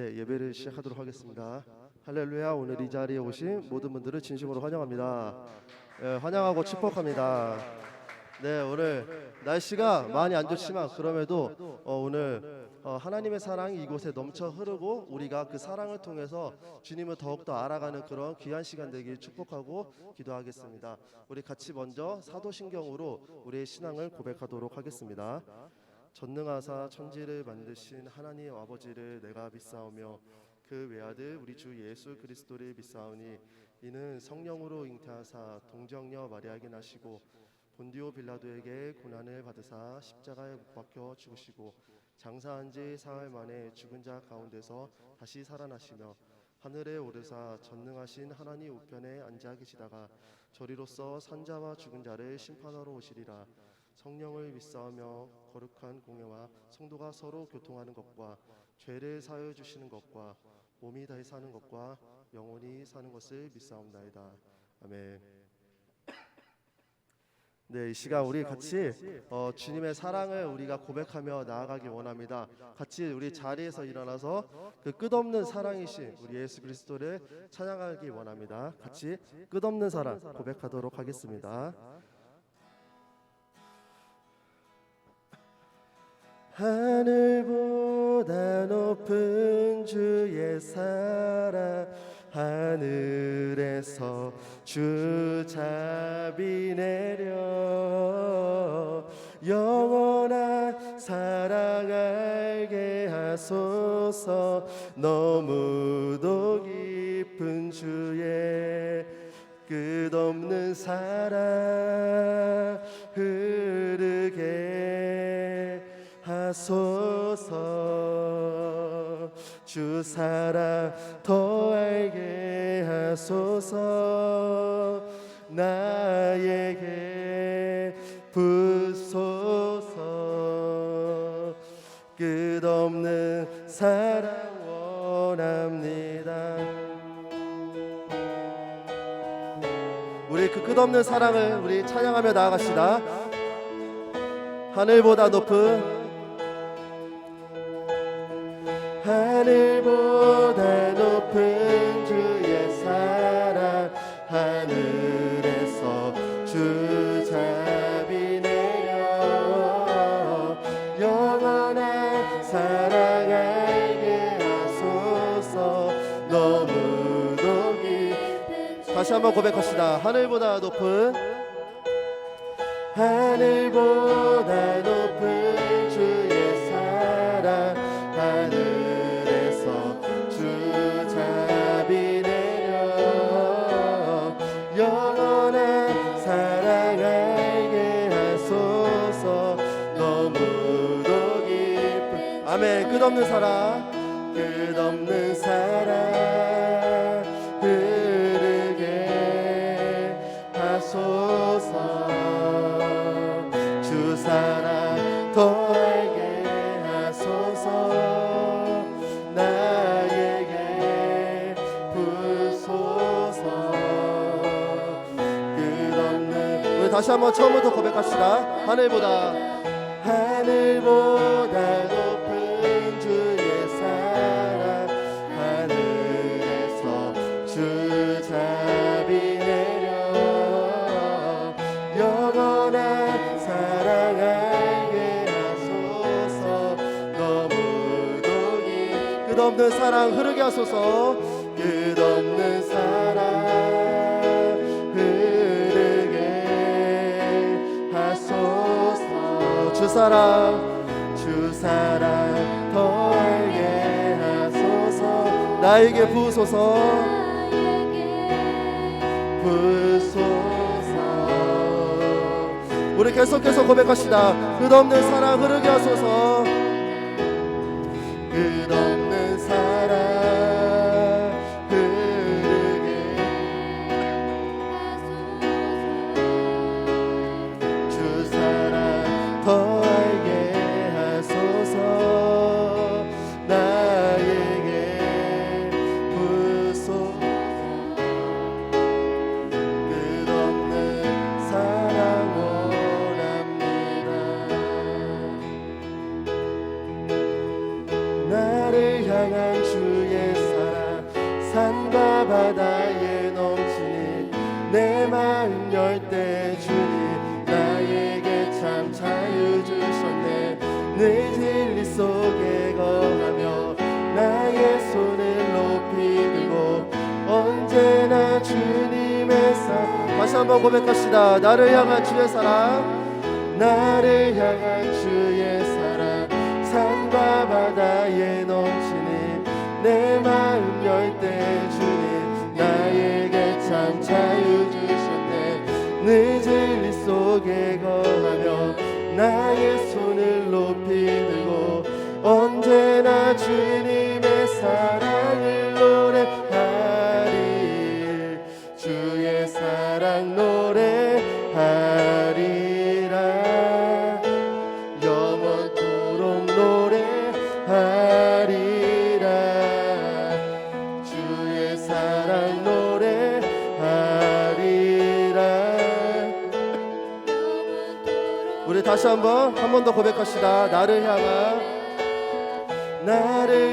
네, 예배를 시작하도록 하겠습니다. 할렐루야. 오늘 이 자리에 오신 모든 분들을 진심으로 환영합니다. 환영하고 축복합니다. 네, 오늘 날씨가 많이 안 좋지만 그럼에도 오늘 하나님의 사랑이 이곳에 넘쳐 흐르고 우리가 그 사랑을 통해서 주님을 더욱더 알아가는 그런 귀한 시간 되길 축복하고 기도하겠습니다. 우리 같이 먼저 사도신경으로 우리의 신앙을 고백하도록 하겠습니다. 전능하사 천지를 만드신 하나님 아버지를 내가 믿사오며 그 외아들 우리 주 예수 그리스도를 믿사오니 이는 성령으로 잉태하사 동정녀 마리아에게 나시고 본디오 빌라도에게 고난을 받으사 십자가에 못 박혀 죽으시고 장사한 지 사흘 만에 죽은 자 가운데서 다시 살아나시며 하늘에 오르사 전능하신 하나님 우편에 앉아 계시다가 저리로서 산자와 죽은 자를 심판하러 오시리라. 성령을 믿사오며 거룩한 공예와 성도가 서로 교통하는 것과 죄를 사하여 주시는 것과 몸이 다시 사는 것과 영원히 사는 것을 믿사옵나이다. 아멘. 네, 이 시간 우리 같이 주님의 사랑을 우리가 고백하며 나아가기 원합니다. 같이 우리 자리에서 일어나서 그 끝없는 사랑이신 우리 예수 그리스도를 찬양하기 원합니다. 같이 끝없는 사랑 고백하도록 하겠습니다. 하늘보다 높은 주의 사랑 하늘에서 주 자비 내려 영원한 사랑 알게 하소서. 너무도 깊은 주의 끝없는 사랑 흐르게 하소서. 주 사랑 더 알게 하소서. 나에게 부소서. 끝없는 사랑 원합니다. 우리 그 끝없는 사랑을 우리 찬양하며 나아갑시다. 하늘보다 높은 하늘보다 높은 주의 사랑 하늘에서 주 자비 내려 영원한 사랑 알게 하소서. 너무도 깊은 다시 한번 고백합시다. 하늘보다 높은 하늘보다 높은 주의 사랑 하늘에서 주 자비 내려 영원한 사랑 알게 하소서. 너무도 깊은 아멘. 끝없는 사랑 끝없는 사랑 흐르게 하소서. 주 사랑 더 알게 하소서. 나에게 부소서. 끝없는 우리 다시 한번 처음부터 고백합시다. 하늘보다 높은 주의 사랑 하늘에서 주 자비 내려 영원한 사랑 알게 하소서. 너무도 깊은 끝없는 사랑 흐르게 하소서. 끝없는 사랑 흐르게 하소서. 주 사랑 더 알게 하소서. 나에게 부소서. 우리 계속해서 고백합시다. 끝없는 사랑 흐르게 하소서. 끝없는 사랑 흐르게 주 사랑 더 알게 하소서. 나에게 부소서. 끝없는 사랑 원합니다. 나를 바다에 넘치니 내 마음 열 때 주님 나에게 참 자유 주셨네. 늘 진리 속에 거하며 나의 손을 높이 들고 언제나 주님의 사랑. 다시 한번 고백합시다. 나를 향한 주의 사랑, 나를 향한 주의 사랑. 산과 바다에 넘치니 내 마음 열 때 주님 나에게 참 자유 주셨네. 늘 진리 속에 거하며 나의 손을 높이 들고 언제나 주님의 사랑을 노래하리. 주의 사랑 노래하리라. 영원토록 노래하리라. 주의 사랑 노래하리라. 우리 다시 한 번 더 고백합시다. 나를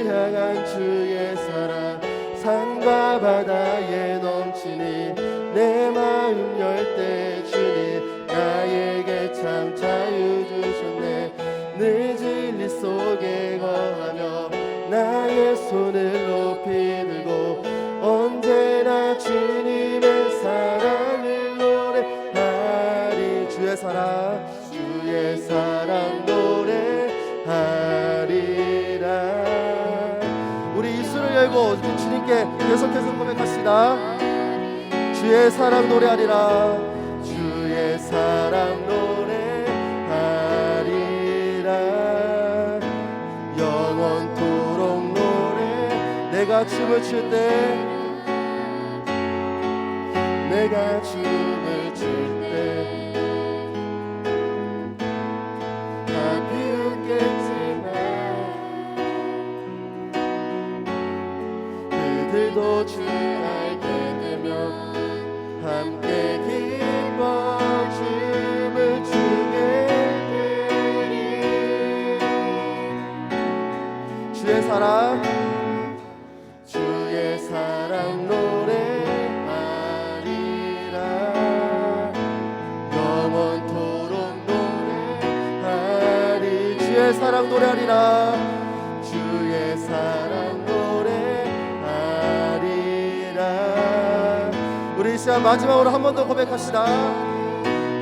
향한 주의 사랑. 산과 바다에 넘치니 내 마음 열 때 주님 나에게 참 자유 주셨네. 늘 진리 속에 거하며 나의 손을 높이 들고 언제나 주님의 사랑을 노래하리. 주의 사랑 노래하리라. 우리 입술을 열고 주님께 계속해서 고백합시다. 주의 사랑 노래하리라. 주의 사랑 노래하리라. 영원토록 노래. 내가 춤을 출 때 그들도 주 알게 되면 함께 기뻐 춤을 추게 되리. 주의 사랑 노래하리라. 영원토록 노래하리. 주의 사랑 노래하리라. 주의 사랑 우리 이 시간 마지막으로 한 번 더 고백합시다.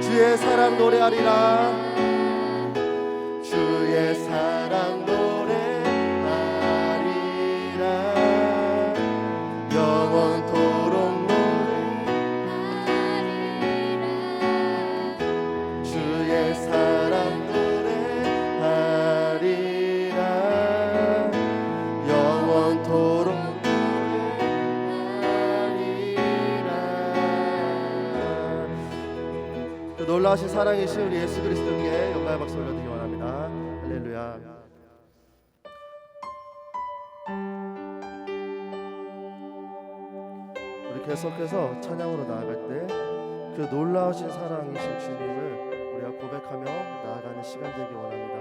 주의 사랑 노래하리라. 주의 사랑 노래하리라. 영원토록 노래하리라. 주의 사랑 노래하리라. 영원토록 놀라우신 사랑이신 우리 예수 그리스도께 영광의 박수 올려드리기 원합니다. 할렐루야. 우리 계속해서 찬양으로 나아갈 때 그 놀라우신 사랑이신 주님을 우리가 고백하며 나아가는 시간 되기 원합니다.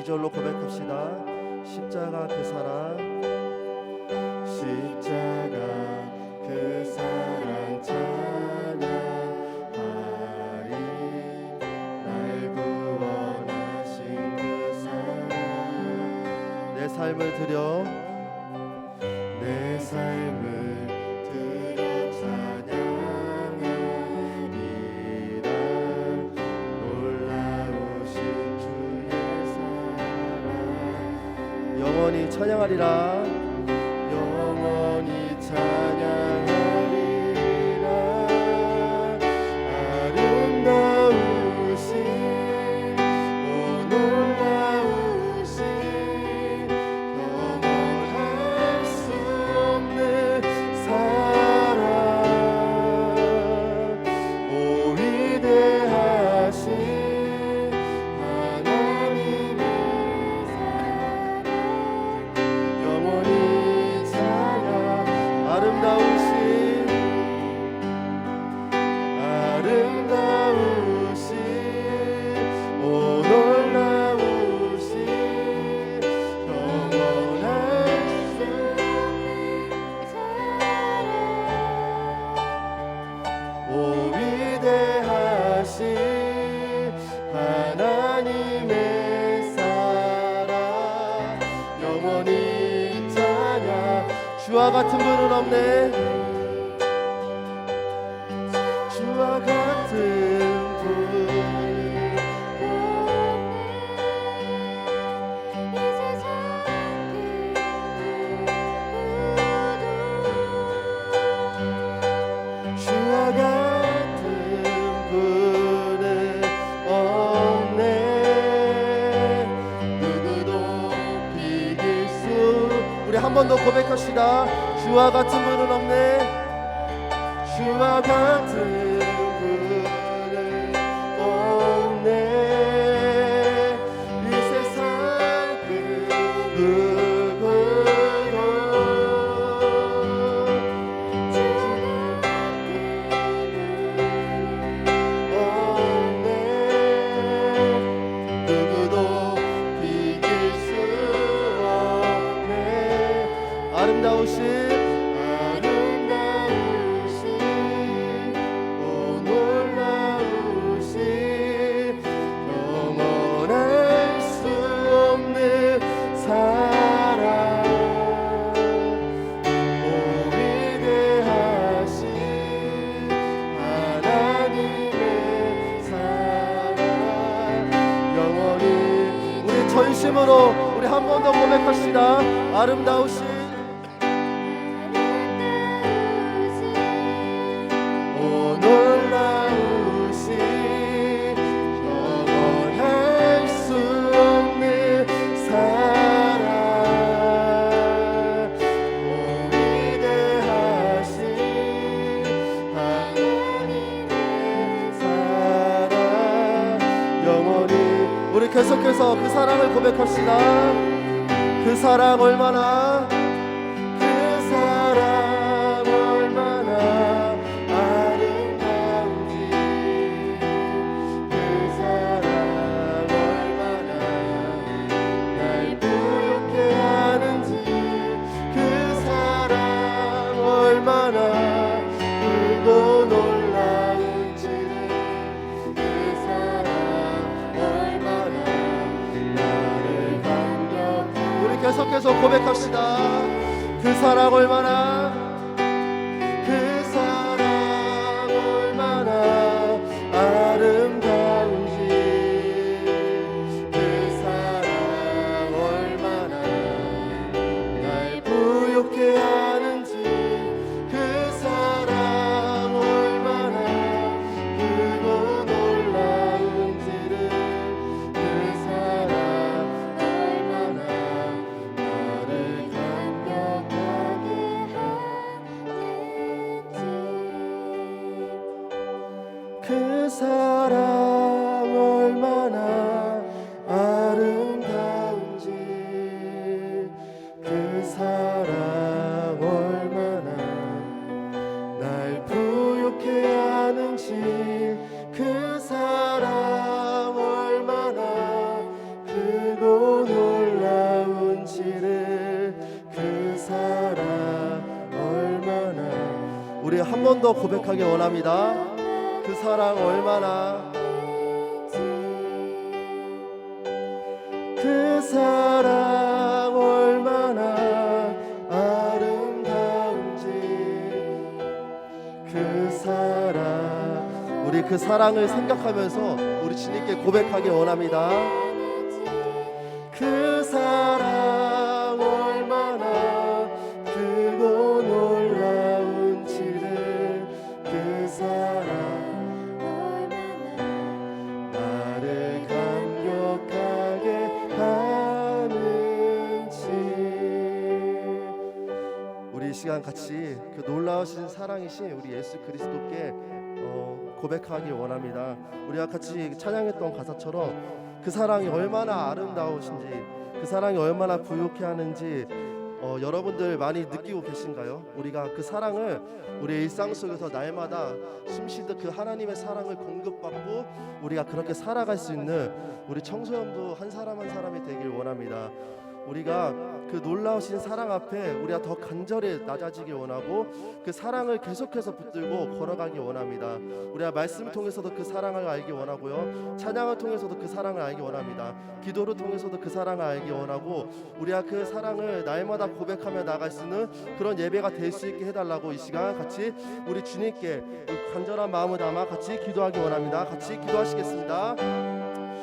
절로 고백합시다. 십자가 그 사랑, 십자가 그 사랑 찬양하리. 날 구원하신 그 사랑, 내 삶을 드려 내 삶을 드려 찬양하리라. 놀라우신 주의 사랑 영원히 찬양하리라. 영원히 찬양하리라. 아름다우신 오 놀라우신 영원할 수 없는 사랑 오 위대하신 하나님의 사랑 영원히 아름다우신 오 놀라우신 영원할 수 오 위대하신 하나님의 사랑 영원히 찬양. 주와 같은 분은 없네. 주와 같은 분은 주와 같은 분은 없네. 누구도 비길 수 우리 한 번 더 고백합시다. 주와 같은 분은 없네. 주와 같은 분은 없네. 이 세상 그 누구도 없네. 누구도 비길 수 없네. 아름다우신 오 놀라우신 영원할 수 없는 사랑 오 위대하신 하나님의 사랑 영원히 우리 전심으로 우리 한 번 더 고백합시다. 아름다우신 오 놀라우신 영원할 수 없는 사랑 오 위대하신 하나님의 사랑 영원히. 우리 계속해서 그 사랑을 고백합시다. 그 사랑 얼마나 그 사랑 얼마나 아름다운지 그 사랑 얼마나 날 부욕해 하는지 그 사랑 얼마나 크고 놀라운지를 그 사랑 얼마나 나를 감격하는지 우리 계속해서 고백합시다. 그 사랑 얼마나 그 사랑 얼마나 아름다운지 그 사랑 얼마나 날 부욕해 하는지 그 사랑 얼마나 크고 놀라운지를 그 사랑 얼마나 나를 감격하게 하는지 그 사랑 얼마나 아름다운지 그 사랑 얼마나 날 부욕해 하는지 그 사랑 얼마나 크고 더 고백하기 원합니다. 그 사랑 얼마나, 그 사랑 얼마나 아름다운지, 그 사랑, 우리 그 사랑을 생각하면서 우리 주님께 고백하기 원합니다. 그 사랑 얼마나 크고 놀라운지를, 그 사랑 나를 감격하게 하는지. 우리 이 시간 같이 그 놀라우신 사랑이신 우리 예수 그리스도께 고백하기 원합니다. 우리가 같이 찬양했던 가사처럼 그 사랑이 얼마나 아름다우신지, 그 사랑이 얼마나 부욕해 하는지 여러분들 많이 느끼고 계신가요? 우리가 그 사랑을 우리 일상 속에서 날마다 숨쉬듯 그 하나님의 사랑을 공급받고 우리가 그렇게 살아갈 수 있는 우리 청소년도 한 사람 한 사람이 되길 원합니다. 우리가 그 놀라우신 사랑 앞에 우리가 더 간절히 낮아지길 원하고 그 사랑을 계속해서 붙들고 걸어가기 원합니다. 우리가 말씀을 통해서도 그 사랑을 알기 원하고요, 찬양을 통해서도 그 사랑을 알기 원합니다. 기도를 통해서도 그 사랑을 알기 원하고 우리가 그 사랑을 날마다 고백하며 나갈 수 있는 그런 예배가 될 수 있게 해달라고 이 시간 같이 우리 주님께 간절한 마음을 담아 같이 기도하기 원합니다. 같이 기도하시겠습니다.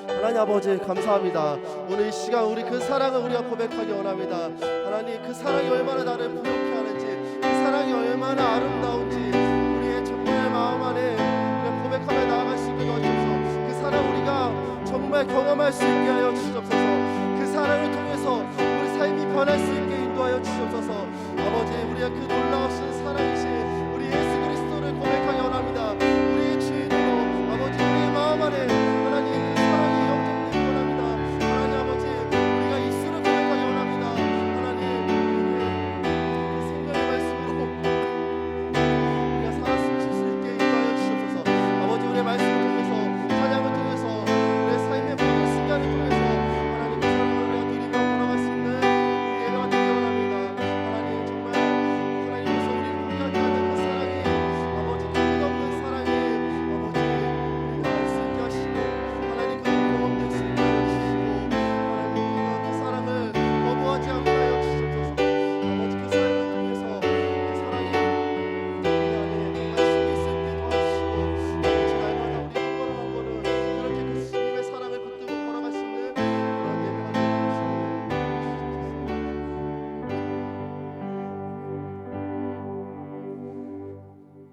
하나님 아버지 감사합니다. 오늘 이 시간 우리 그 사랑을 우리가 고백하기 원합니다. 하나님 그 사랑이 얼마나 나를 부욕해 하는지, 그 사랑이 얼마나 아름다운지 우리의 정말 마음 안에 우리가 고백하며 나아갈 수 있게 도와주셔서 그 사랑 우리가 정말 경험할 수 있게 하여 주시옵소서. 그 사랑을 통해서 우리 삶이 변할 수 있게 인도하여 주시옵소서. 아버지 우리가 그 놀라우신 사랑이신 우리 예수 그리스도를 고백하기 원합니다. 우리의 주인으로 아버지 우리의 마음 안에 하나님 그 사랑이 영접되기 원합니다. 하나님 아버지 우리가 입술을 고백하기 원합니다. 하나님 그 생명의 말씀으로 우리가 살았으면 쉴 수 있게 인도하여 주시옵소서. 아버지 우리의 말씀을 통해서 찬양을 통해서 우리의 삶의 모든 순간을 통해서 하나님 그 사랑을 우리가 누리며 걸어갈 수 있는 예배가 되기 원합니다. 하나님 정말 하나님께서 우리를 포기하지 않는 그 사랑이 아버지 끝없는 사랑이 아버지 우리가 알 수 있게 하시고 하나님 그 경험될 수 있게 하여 주시고 하나님 우리가 그 사랑을 거부하지 않게 하여 주시옵소서. 아버지 그 사랑을 통해서 그 사랑이 우리 안에 갈 수 있을 때 도와주시고 아버지 날마다 우리 한 걸음 한 걸음 그렇게 그 주님의 사랑을 붙들고 걸어갈 수 있는 그런 예배가 되게 하시옵소서.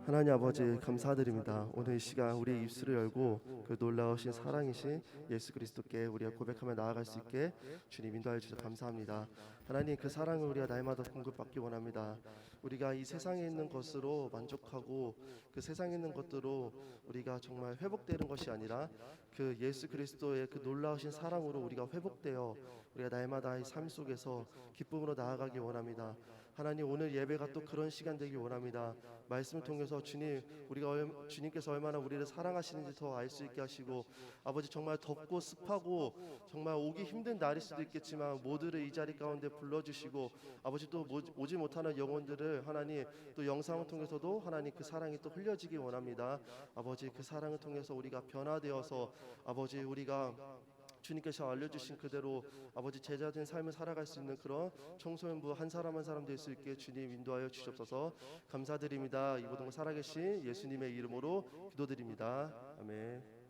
하나님 아버지 감사드립니다. 오늘 이 시간 우리의 입술을 열고 그 놀라우신 사랑이신 예수 그리스도께 우리가 고백하며 나아갈 수 있게 주님 인도하여 주셔서 감사합니다. 하나님 그 사랑을 우리가 날마다 공급받기 원합니다. 우리가 이 세상에 있는 것으로 만족하고 그 세상에 있는 것들로 우리가 정말 회복되는 것이 아니라 그 예수 그리스도의 그 놀라우신 사랑으로 우리가 회복되어 우리가 날마다 이 삶 속에서 기쁨으로 나아가기 원합니다. 하나님 오늘 예배가 또 그런 시간 되길 원합니다. 말씀을 통해서 주님 우리가 주님께서 얼마나 우리를 사랑하시는지 더 알 수 있게 하시고 아버지 정말 덥고 습하고 정말 오기 힘든 날일 수도 있겠지만 모두를 이 자리 가운데 불러주시고 아버지 또 오지 못하는 영혼들을 하나님 또 영상을 통해서도 하나님 그 사랑이 또 흘려지기 원합니다. 아버지 그 사랑을 통해서 우리가 변화되어서 아버지 우리가 주님께서 알려주신 그대로 아버지 제자된 삶을 살아갈 수 있는 그런 청소년부 한 사람 한 사람 될 수 있게 주님 인도하여 주시옵소서. 감사드립니다. 이 모든 걸 살아계신 예수님의 이름으로 기도드립니다. 아멘.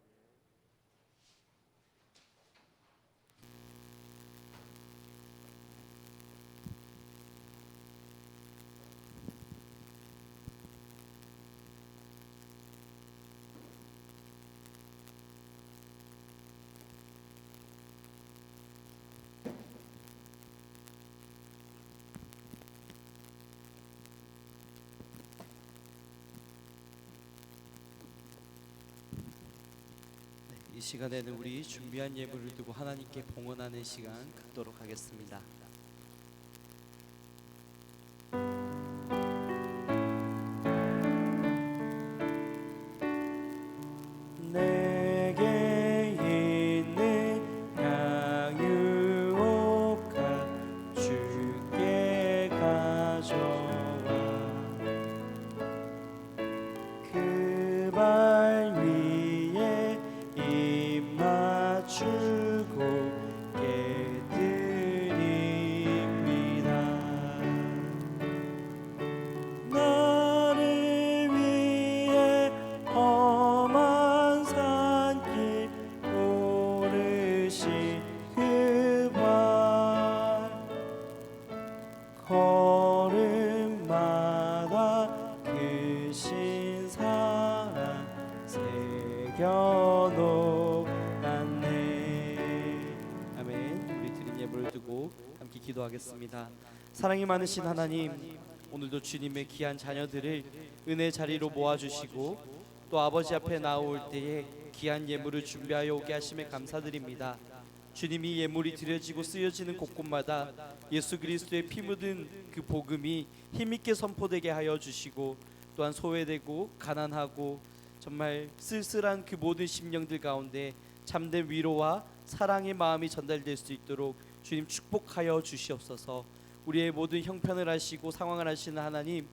이 시간에는 우리 준비한 예물을 두고 하나님께 봉헌하는 시간 갖도록 하겠습니다. 내게 있는 향유옥화 주께 가져와 남겨놓았네. 아멘. 우리 드린 예물을 두고 함께 기도하겠습니다. 사랑이 많으신 하나님, 오늘도 주님의 귀한 자녀들을 은혜 자리로 모아주시고 또 아버지 앞에 나올 때에 귀한 예물을 준비하여 오게 하심에 감사드립니다. 주님이 예물이 드려지고 쓰여지는 곳곳마다 예수 그리스도의 피 묻은 그 복음이 힘있게 선포되게 하여 주시고 또한 소외되고 가난하고 정말 쓸쓸한 그 모든 심령들 가운데 참된 위로와 사랑의 마음이 전달될 수 있도록 주님 축복하여 주시옵소서. 우리의 모든 형편을 아시고 상황을 아시는 하나님,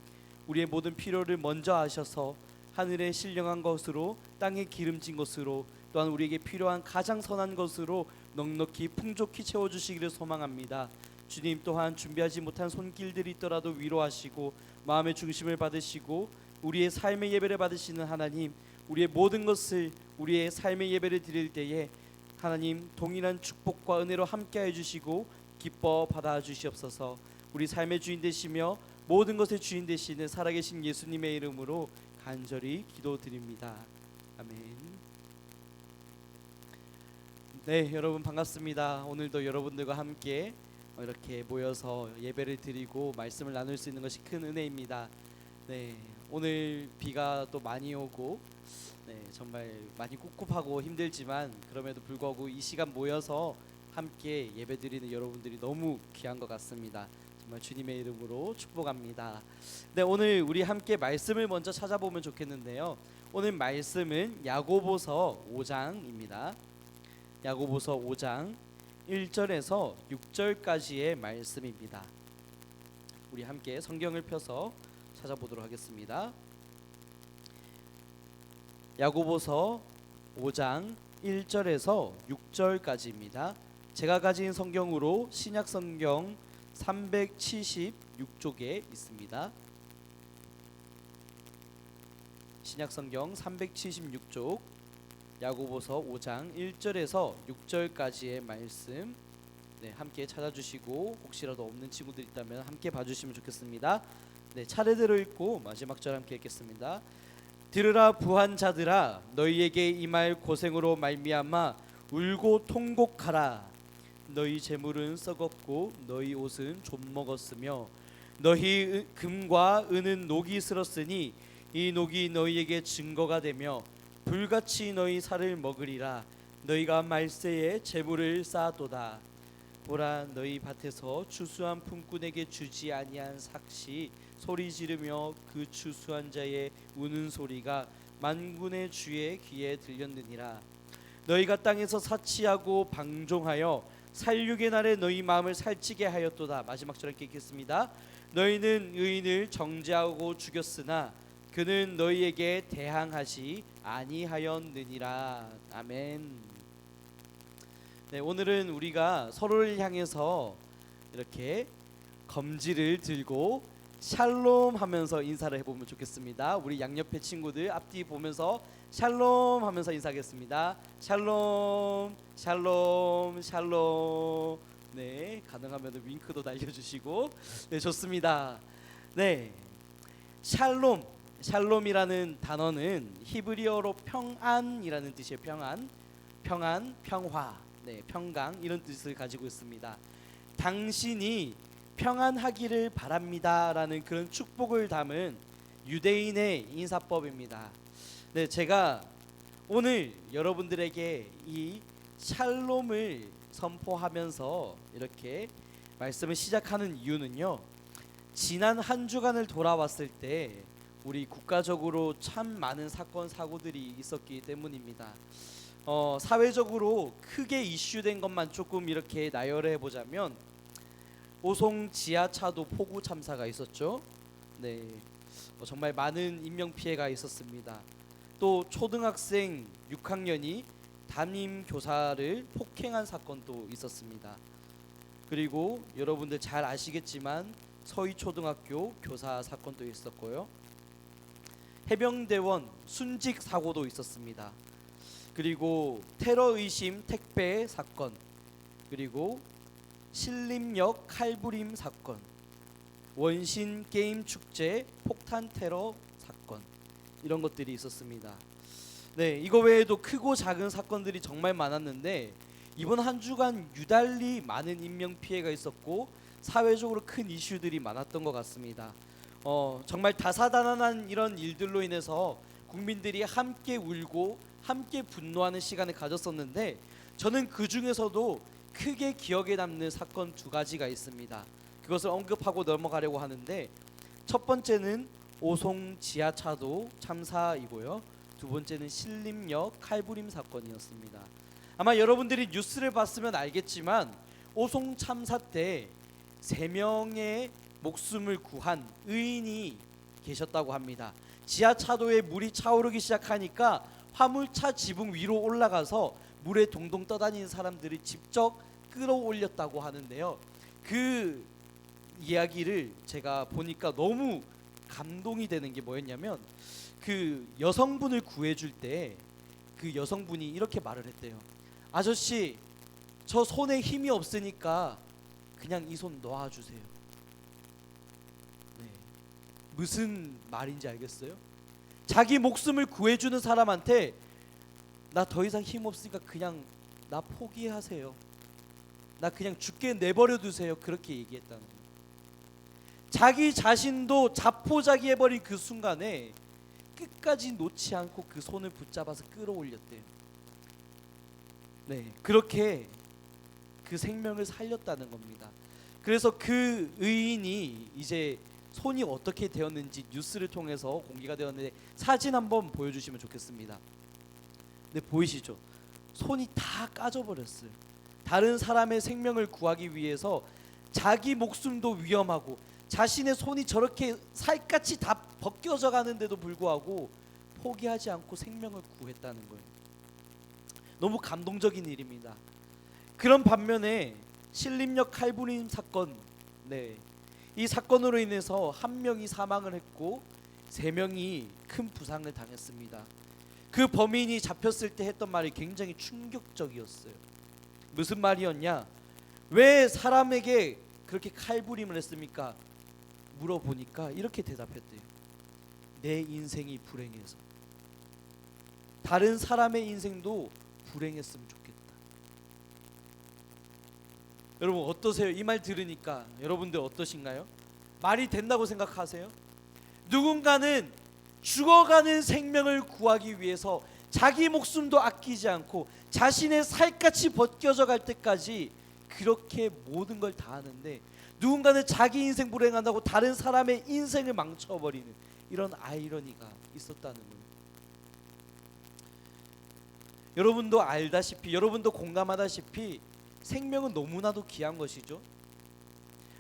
우리의 모든 필요를 먼저 아셔서 하늘의 신령한 것으로 땅에 기름진 것으로 또한 우리에게 필요한 가장 선한 것으로 넉넉히 풍족히 채워주시기를 소망합니다. 주님 또한 준비하지 못한 손길들이 있더라도 위로하시고 마음의 중심을 받으시고 우리의 삶의 예배를 받으시는 하나님, 우리의 모든 것을 우리의 삶의 예배를 드릴 때에 하나님 동일한 축복과 은혜로 함께해 주시고 기뻐 받아 주시옵소서. 우리 삶의 주인 되시며 모든 것의 주인 되시는 살아계신 예수님의 이름으로 간절히 기도드립니다. 아멘. 네, 여러분 반갑습니다. 오늘도 여러분들과 함께 이렇게 모여서 예배를 드리고 말씀을 나눌 수 있는 것이 큰 은혜입니다. 네, 오늘 비가 또 많이 오고 정말 많이 꿉꿉하고 힘들지만 그럼에도 불구하고 이 시간 모여서 함께 예배드리는 여러분들이 너무 귀한 것 같습니다. 정말 주님의 이름으로 축복합니다. 네, 오늘 우리 함께 말씀을 먼저 찾아보면 좋겠는데요. 오늘 말씀은 야고보서 5장입니다. 야고보서 5장 1절에서 6절까지의 말씀입니다. 우리 함께 성경을 펴서 찾아보도록 하겠습니다. 야고보서 5장 1절에서 6절까지입니다. 제가 가진 성경으로 신약 성경 376쪽에 있습니다. 신약 성경 376쪽 야고보서 5장 1절에서 6절까지의 말씀 함께 찾아주시고 혹시라도 없는 친구들 있다면 함께 봐주시면 좋겠습니다. 차례대로 읽고 마지막 절 함께 읽겠습니다. 들으라 부한 자들아, 너희에게 임할 고생으로 말미암아 울고 통곡하라. 너희 재물은 썩었고 너희 옷은 좀먹었으며 너희 금과 은은 녹이 슬었으니 이 녹이 너희에게 증거가 되며 불같이 너희 살을 먹으리라. 너희가 말세에 재물을 쌓았도다. 보라, 너희 밭에서 추수한 품꾼에게 주지 아니한 삭시 소리 지르며 그 추수한 자의 우는 소리가 만군의 주의 귀에 들렸느니라. 너희가 땅에서 사치하고 방종하여 살육의 날에 너희 마음을 살찌게 하였도다. 마지막 절 읽겠습니다. 너희는 의인을 정죄하고 죽였으나 그는 너희에게 대항하지 아니하였느니라. 아멘. 오늘은 우리가 서로를 향해서 이렇게 검지를 들고 샬롬 하면서 인사를 해보면 좋겠습니다. 우리 양옆에 친구들 앞뒤 보면서 샬롬 하면서 인사하겠습니다. 샬롬 샬롬 샬롬. 가능하면 윙크도 날려주시고. 좋습니다. 샬롬이라는 단어는 히브리어로 평안이라는 뜻이에요. 평안, 평화, 평강 이런 뜻을 가지고 있습니다. 당신이 평안하기를 바랍니다라는 그런 축복을 담은 유대인의 인사법입니다. 제가 오늘 여러분들에게 이 샬롬을 선포하면서 이렇게 말씀을 시작하는 이유는요. 지난 한 주간을 돌아왔을 때 우리 국가적으로 참 많은 사건 사고들이 있었기 때문입니다. 사회적으로 크게 이슈된 것만 조금 이렇게 나열해 보자면 오송 지하차도 포구 참사가 있었죠. 정말 많은 인명 피해가 있었습니다. 또 초등학생 6학년이 담임 교사를 폭행한 사건도 있었습니다. 그리고 여러분들 잘 아시겠지만 서희초등학교 교사 사건도 있었고요. 해병대원 순직 사고도 있었습니다. 그리고 테러 의심 택배 사건, 그리고 신림역 칼부림 사건, 원신 게임 축제 폭탄 테러 사건, 이런 것들이 있었습니다. 네, 이거 외에도 크고 작은 사건들이 정말 많았는데 이번 한 주간 유달리 많은 인명 피해가 있었고 사회적으로 큰 이슈들이 많았던 것 같습니다. 정말 다사다난한 이런 일들로 인해서 국민들이 함께 울고 함께 분노하는 시간을 가졌었는데 저는 그 중에서도 크게 기억에 남는 사건 두 가지가 있습니다. 그것을 언급하고 넘어가려고 하는데 첫 번째는 오송 지하차도 참사이고요. 두 번째는 신림역 칼부림 사건이었습니다. 아마 여러분들이 뉴스를 봤으면 알겠지만 오송 참사 때 3명의 목숨을 구한 의인이 계셨다고 합니다. 지하차도에 물이 차오르기 시작하니까 화물차 지붕 위로 올라가서 물에 동동 떠다니는 사람들을 직접 끌어올렸다고 하는데요. 그 이야기를 제가 보니까 너무 감동이 되는 게 뭐였냐면 그 여성분을 구해줄 때 그 여성분이 이렇게 말을 했대요. 아저씨, 저 손에 힘이 없으니까 그냥 이 손 놔주세요. 네. 무슨 말인지 알겠어요? 자기 목숨을 구해주는 사람한테 나 더 이상 힘 없으니까 그냥 나 포기하세요. 나 그냥 죽게 내버려 두세요. 그렇게 얘기했다는 거예요. 자기 자신도 자포자기해버린 그 순간에 끝까지 놓지 않고 그 손을 붙잡아서 끌어올렸대요. 네, 그렇게 그 생명을 살렸다는 겁니다. 그래서 그 의인이 이제 손이 어떻게 되었는지 뉴스를 통해서 공개가 되었는데 사진 한번 보여주시면 좋겠습니다. 네, 보이시죠? 손이 다 까져버렸어요. 다른 사람의 생명을 구하기 위해서 자기 목숨도 위험하고 자신의 손이 저렇게 살갗이 다 벗겨져 가는데도 불구하고 포기하지 않고 생명을 구했다는 거예요. 너무 감동적인 일입니다. 그런 반면에 신림역 칼부림 사건, 이 사건으로 인해서 1명이 사망을 했고 3명이 큰 부상을 당했습니다. 그 범인이 잡혔을 때 했던 말이 굉장히 충격적이었어요. 무슨 말이었냐? 왜 사람에게 그렇게 칼부림을 했습니까? 물어보니까 이렇게 대답했대요. 내 인생이 불행해서. 다른 사람의 인생도 불행했으면 좋겠다. 여러분 어떠세요? 이 말 들으니까 여러분들 어떠신가요? 말이 된다고 생각하세요? 누군가는 죽어가는 생명을 구하기 위해서 자기 목숨도 아끼지 않고 자신의 살갗이 벗겨져 갈 때까지 그렇게 모든 걸 다 하는데 누군가는 자기 인생 불행한다고 다른 사람의 인생을 망쳐버리는 이런 아이러니가 있었다는 거예요. 여러분도 알다시피, 여러분도 공감하다시피 생명은 너무나도 귀한 것이죠.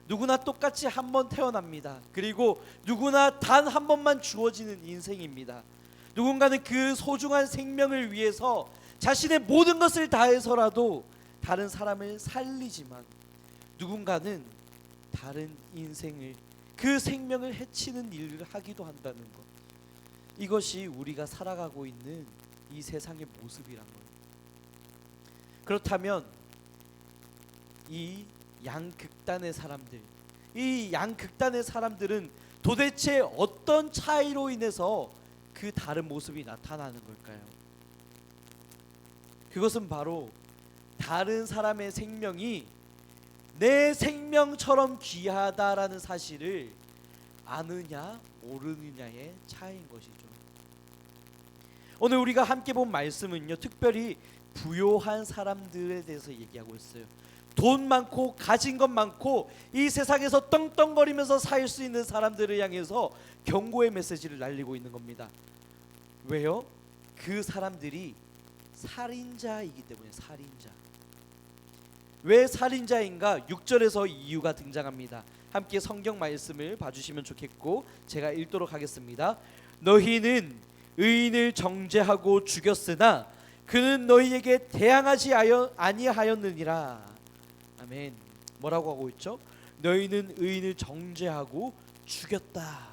누구나 똑같이 한 번 태어납니다. 그리고 누구나 단 한 번만 주어지는 인생입니다. 누군가는 그 소중한 생명을 위해서 자신의 모든 것을 다해서라도 다른 사람을 살리지만 누군가는 다른 인생을, 그 생명을 해치는 일을 하기도 한다는 것. 이것이 우리가 살아가고 있는 이 세상의 모습이란 거예요. 그렇다면 이 양극단의 사람들, 이 양극단의 사람들은 도대체 어떤 차이로 인해서 그 다른 모습이 나타나는 걸까요? 그것은 바로 다른 사람의 생명이 내 생명처럼 귀하다라는 사실을 아느냐 모르느냐의 차이인 것이죠. 오늘 우리가 함께 본 말씀은요, 특별히 부요한 사람들에 대해서 얘기하고 있어요. 돈 많고 가진 것 많고 이 세상에서 떵떵거리면서 살 수 있는 사람들을 향해서 경고의 메시지를 날리고 있는 겁니다. 왜요? 그 사람들이 살인자이기 때문에. 살인자. 왜 살인자인가? 6절에서 이유가 등장합니다. 함께 성경 말씀을 봐주시면 좋겠고 제가 읽도록 하겠습니다. 너희는 의인을 정죄하고 죽였으나 그는 너희에게 대항하지 아니하였느니라. 아멘. 뭐라고 하고 있죠? 너희는 의인을 정죄하고 죽였다.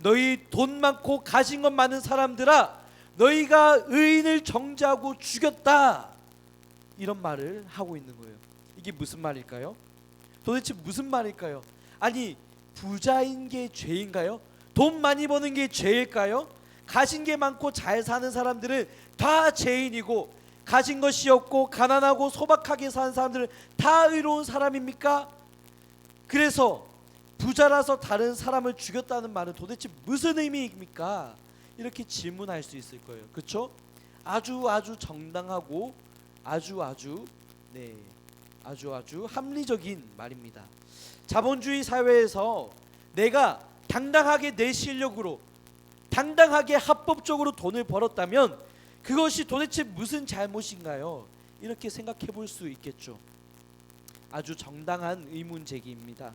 너희 돈 많고 가진 것 많은 사람들아, 너희가 의인을 정죄하고 죽였다. 이런 말을 하고 있는 거예요. 이게 무슨 말일까요? 도대체 무슨 말일까요? 아니, 부자인 게 죄인가요? 돈 많이 버는 게 죄일까요? 가진 게 많고 잘 사는 사람들은 다 죄인이고, 가진 것이 없고 가난하고 소박하게 사는 사람들은 다 의로운 사람입니까? 그래서 부자라서 다른 사람을 죽였다는 말은 도대체 무슨 의미입니까? 이렇게 질문할 수 있을 거예요. 그렇죠? 아주 정당하고 아주 합리적인 말입니다. 자본주의 사회에서 내가 당당하게 내 실력으로, 당당하게 합법적으로 돈을 벌었다면 그것이 도대체 무슨 잘못인가요? 이렇게 생각해 볼 수 있겠죠. 아주 정당한 의문 제기입니다.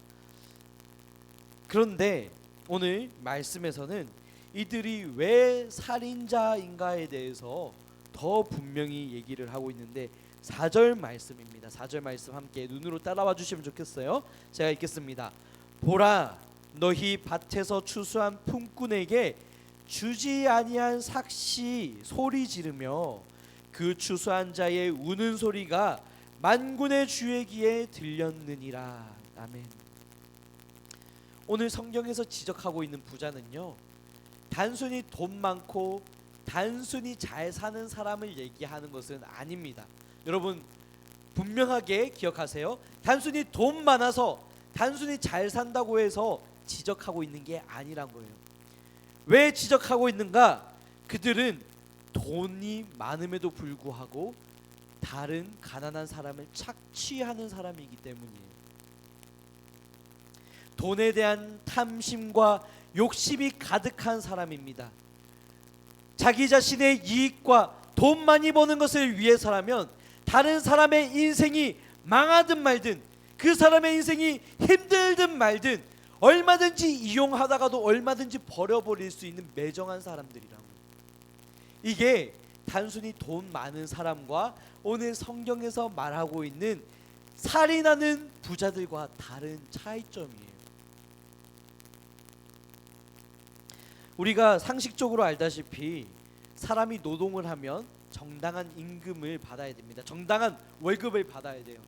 그런데 오늘 말씀에서는 이들이 왜 살인자인가에 대해서 더 분명히 얘기를 하고 있는데, 4절 말씀입니다. 4절 말씀 함께 눈으로 따라와 주시면 좋겠어요. 제가 읽겠습니다. 보라, 너희 밭에서 추수한 품꾼에게 주지 아니한 삭시 소리 지르며 그 추수한 자의 우는 소리가 만군의 주의 귀에 들렸느니라. 아멘. 오늘 성경에서 지적하고 있는 부자는요, 단순히 돈 많고 단순히 잘 사는 사람을 얘기하는 것은 아닙니다. 여러분 분명하게 기억하세요. 단순히 돈 많아서, 단순히 잘 산다고 해서 지적하고 있는 게 아니란 거예요. 왜 지적하고 있는가? 그들은 돈이 많음에도 불구하고 다른 가난한 사람을 착취하는 사람이기 때문이에요. 돈에 대한 탐심과 욕심이 가득한 사람입니다. 자기 자신의 이익과 돈 많이 버는 것을 위해서라면 다른 사람의 인생이 망하든 말든, 그 사람의 인생이 힘들든 말든 얼마든지 이용하다가도 얼마든지 버려버릴 수 있는 매정한 사람들이라고. 이게 단순히 돈 많은 사람과 오늘 성경에서 말하고 있는 살인하는 부자들과 다른 차이점이에요. 우리가 상식적으로 알다시피 사람이 노동을 하면 정당한 임금을 받아야 됩니다. 정당한 월급을 받아야 돼요.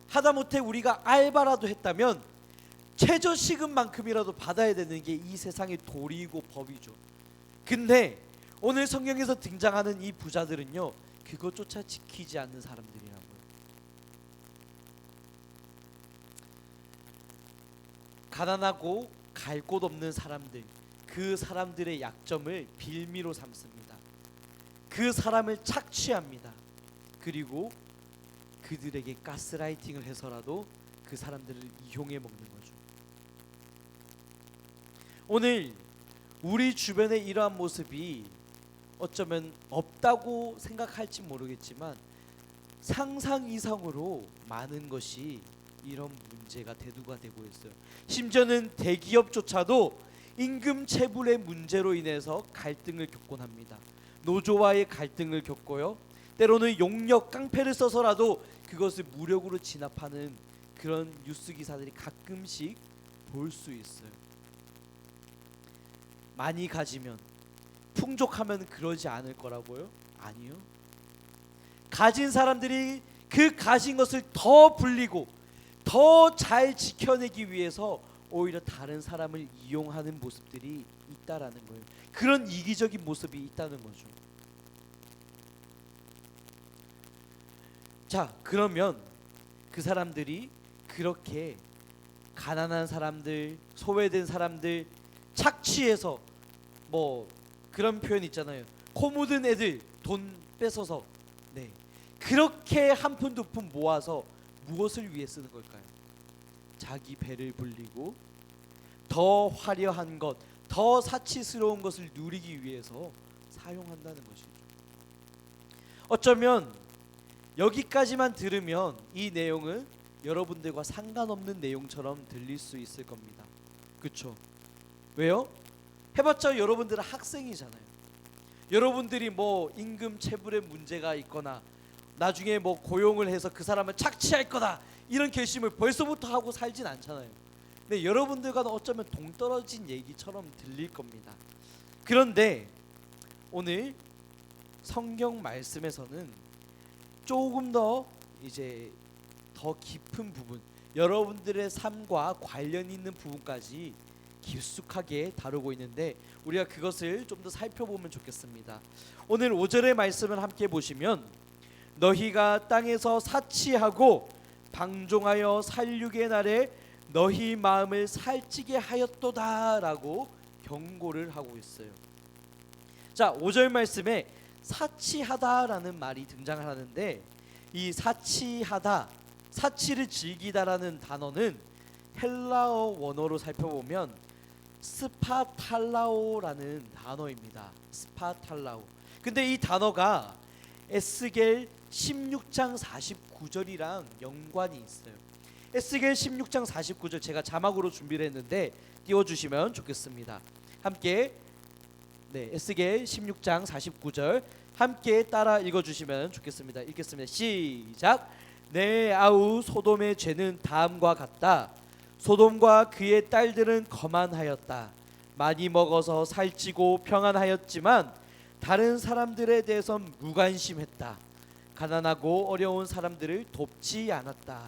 하다못해 우리가 알바라도 했다면 최저시급만큼이라도 받아야 되는 게 이 세상의 도리이고 법이죠. 근데 오늘 성경에서 등장하는 이 부자들은요, 그것조차 지키지 않는 사람들이라고요. 가난하고 갈 곳 없는 사람들, 그 사람들의 약점을 빌미로 삼습니다. 그 사람을 착취합니다. 그리고 그들에게 가스라이팅을 해서라도 그 사람들을 이용해 먹는 거죠. 오늘 우리 주변에 이러한 모습이 어쩌면 없다고 생각할지 모르겠지만 상상 이상으로 많은 것이 이런 문제가 대두가 되고 있어요. 심지어는 대기업조차도 임금 체불의 문제로 인해서 갈등을 겪곤 합니다. 노조와의 갈등을 겪고요, 때로는 용역 깡패를 써서라도 그것을 무력으로 진압하는 그런 뉴스 기사들이 가끔씩 볼 수 있어요. 많이 가지면, 풍족하면 그러지 않을 거라고요? 아니요. 가진 사람들이 그 가진 것을 더 불리고 더 잘 지켜내기 위해서 오히려 다른 사람을 이용하는 모습들이 있다라는 거예요. 그런 이기적인 모습이 있다는 거죠. 자, 그러면 그 사람들이 그렇게 가난한 사람들, 소외된 사람들 착취해서, 뭐 그런 표현 있잖아요. 코 묻은 애들 돈 뺏어서, 네, 그렇게 한 푼 두 푼 모아서 무엇을 위해 쓰는 걸까요? 자기 배를 불리고 더 화려한 것, 더 사치스러운 것을 누리기 위해서 사용한다는 것이죠. 어쩌면 여기까지만 들으면 이 내용은 여러분들과 상관없는 내용처럼 들릴 수 있을 겁니다. 그렇죠? 왜요? 해봤자 여러분들은 학생이잖아요. 여러분들이 뭐 임금 체불의 문제가 있거나 나중에 뭐 고용을 해서 그 사람을 착취할 거다, 이런 결심을 벌써부터 하고 살진 않잖아요. 근데 여러분들과는 어쩌면 동떨어진 얘기처럼 들릴 겁니다. 그런데 오늘 성경 말씀에서는 조금 더 이제 더 깊은 부분, 여러분들의 삶과 관련 있는 부분까지 깊숙하게 다루고 있는데 우리가 그것을 좀 더 살펴보면 좋겠습니다. 오늘 5절의 말씀을 함께 보시면 너희가 땅에서 사치하고 방종하여 살육의 날에 너희 마음을 살찌게 하였도다라고 경고를 하고 있어요. 자, 5절 말씀에 사치하다라는 말이 등장을 하는데 이 사치하다, 사치를 즐기다라는 단어는 헬라어 원어로 살펴보면 스파탈라오라는 단어입니다. 스파탈라오. 근데 이 단어가 에스겔 16장 49절이랑 연관이 있어요. 에스겔 16장 49절 제가 자막으로 준비를 했는데 띄워주시면 좋겠습니다. 함께 에스겔 16장 49절 함께 따라 읽어주시면 좋겠습니다. 읽겠습니다. 시작. 내 아우 소돔의 죄는 다음과 같다. 소돔과 그의 딸들은 거만하였다. 많이 먹어서 살찌고 평안하였지만 다른 사람들에 대해선 무관심했다. 가난하고 어려운 사람들을 돕지 않았다.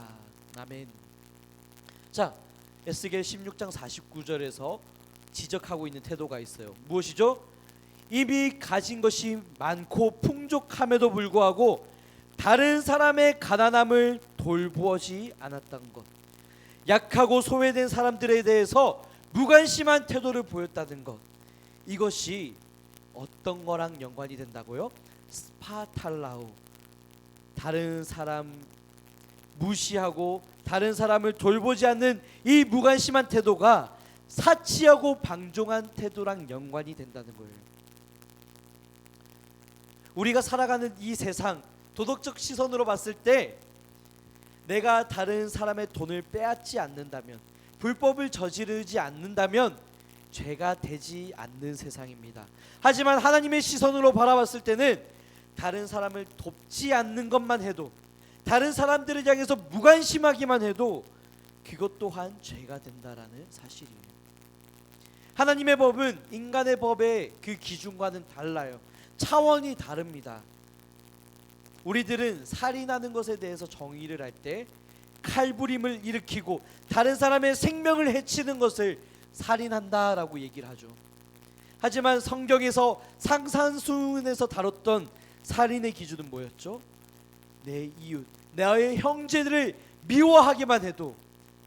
아멘. 자, 에스겔 16장 49절에서 지적하고 있는 태도가 있어요. 무엇이죠? 이미 가진 것이 많고 풍족함에도 불구하고 다른 사람의 가난함을 돌보지 않았던 것, 약하고 소외된 사람들에 대해서 무관심한 태도를 보였다는 것, 이것이 어떤 거랑 연관이 된다고요? 스파탈라오, 다른 사람 무시하고 다른 사람을 돌보지 않는 이 무관심한 태도가 사치하고 방종한 태도랑 연관이 된다는 거예요. 우리가 살아가는 이 세상, 도덕적 시선으로 봤을 때 내가 다른 사람의 돈을 빼앗지 않는다면, 불법을 저지르지 않는다면 죄가 되지 않는 세상입니다. 하지만 하나님의 시선으로 바라봤을 때는 다른 사람을 돕지 않는 것만 해도, 다른 사람들을 향해서 무관심하기만 해도 그것 또한 죄가 된다라는 사실이에요. 하나님의 법은 인간의 법의 그 기준과는 달라요. 차원이 다릅니다. 우리들은 살인하는 것에 대해서 정의를 할 때 칼부림을 일으키고 다른 사람의 생명을 해치는 것을 살인한다라고 얘기를 하죠. 하지만 성경에서 상산수훈에서 다뤘던 살인의 기준은 뭐였죠? 내 이웃, 나의 형제들을 미워하기만 해도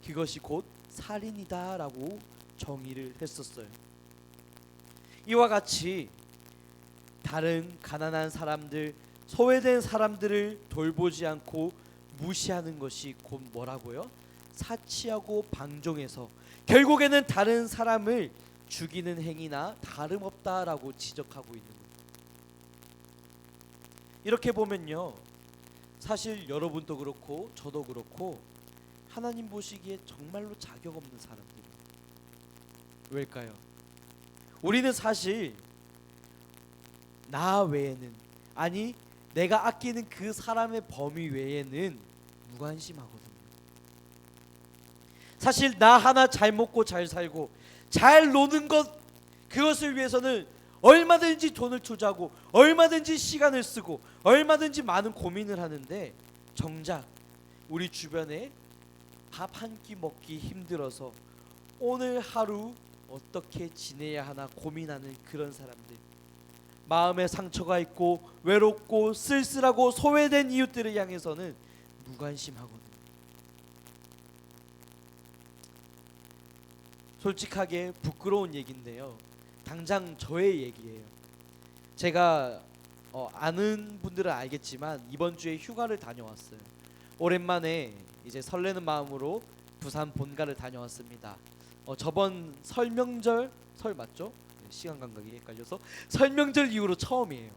그것이 곧 살인이다라고 정의를 했었어요. 이와 같이 다른 가난한 사람들, 소외된 사람들을 돌보지 않고 무시하는 것이 곧 뭐라고요? 사치하고 방종해서 결국에는 다른 사람을 죽이는 행위나 다름없다라고 지적하고 있는 거예요. 이렇게 보면요, 사실 여러분도 그렇고 저도 그렇고 하나님 보시기에 정말로 자격 없는 사람들이에요. 왜일까요? 우리는 사실 나 외에는, 아니 내가 아끼는 그 사람의 범위 외에는 무관심하거든요. 사실 나 하나 잘 먹고 잘 살고 잘 노는 것, 그것을 위해서는 얼마든지 돈을 투자하고 얼마든지 시간을 쓰고 얼마든지 많은 고민을 하는데, 정작 우리 주변에 밥 한 끼 먹기 힘들어서 오늘 하루 어떻게 지내야 하나 고민하는 그런 사람들, 마음에 상처가 있고 외롭고 쓸쓸하고 소외된 이웃들을 향해서는 무관심하거든요. 솔직하게 부끄러운 얘기인데요, 당장 저의 얘기예요. 제가 아는 분들은 알겠지만 이번 주에 휴가를 다녀왔어요. 오랜만에 이제 설레는 마음으로 부산 본가를 다녀왔습니다. 저번 설 명절, 설 맞죠? 시간 감각이 헷갈려서 설명절 이후로 처음이에요.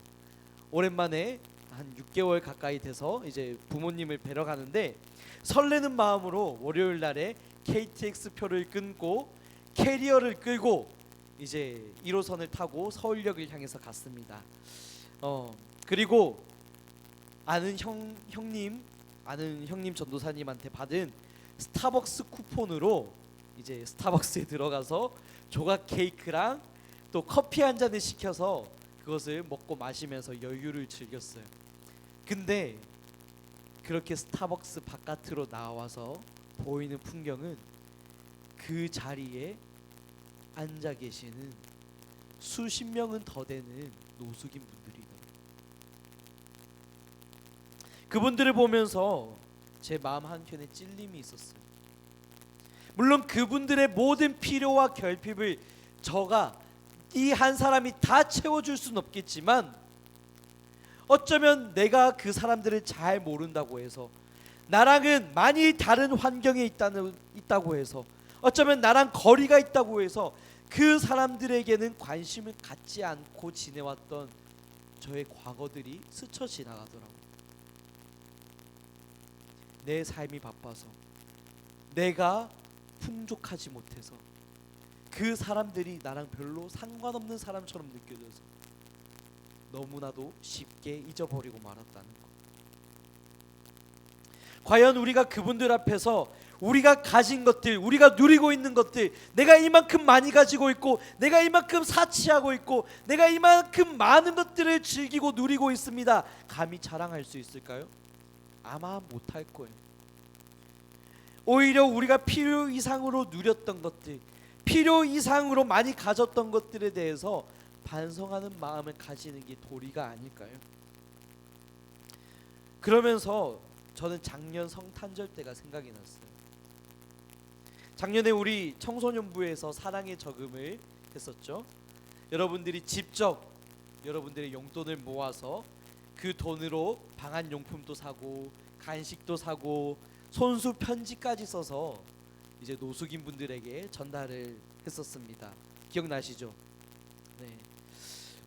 오랜만에 한 6개월 가까이 돼서 이제 부모님을 뵈러 가는데, 설레는 마음으로 월요일 날에 KTX 표를 끊고 캐리어를 끌고 이제 1호선을 타고 서울역을 향해서 갔습니다. 그리고 아는 형님 전도사님한테 받은 스타벅스 쿠폰으로 이제 스타벅스에 들어가서 조각 케이크랑 또 커피 한 잔을 시켜서 그것을 먹고 마시면서 여유를 즐겼어요. 근데 그렇게 스타벅스 바깥으로 나와서 보이는 풍경은 그 자리에 앉아 계시는 수십 명은 더 되는 노숙인 분들이다. 그분들을 보면서 제 마음 한켠에 찔림이 있었어요. 물론 그분들의 모든 필요와 결핍을 저가 이 한 사람이 다 채워줄 수는 없겠지만, 어쩌면 내가 그 사람들을 잘 모른다고 해서, 나랑은 많이 다른 환경에 있다고 해서, 어쩌면 나랑 거리가 있다고 해서 그 사람들에게는 관심을 갖지 않고 지내왔던 저의 과거들이 스쳐 지나가더라고요. 내 삶이 바빠서, 내가 풍족하지 못해서 그 사람들이 나랑 별로 상관없는 사람처럼 느껴져서 너무나도 쉽게 잊어버리고 말았다는 것. 과연 우리가 그분들 앞에서 우리가 가진 것들, 우리가 누리고 있는 것들, 내가 이만큼 많이 가지고 있고, 내가 이만큼 사치하고 있고, 내가 이만큼 많은 것들을 즐기고 누리고 있습니다, 감히 자랑할 수 있을까요? 아마 못할 거예요. 오히려 우리가 필요 이상으로 누렸던 것들, 필요 이상으로 많이 가졌던 것들에 대해서 반성하는 마음을 가지는 게 도리가 아닐까요? 그러면서 저는 작년 성탄절 때가 생각이 났어요. 작년에 우리 청소년부에서 사랑의 저금을 했었죠. 여러분들이 직접 여러분들의 용돈을 모아서 그 돈으로 방한용품도 사고 간식도 사고 손수 편지까지 써서 이제 노숙인 분들에게 전달을 했었습니다. 기억나시죠? 네.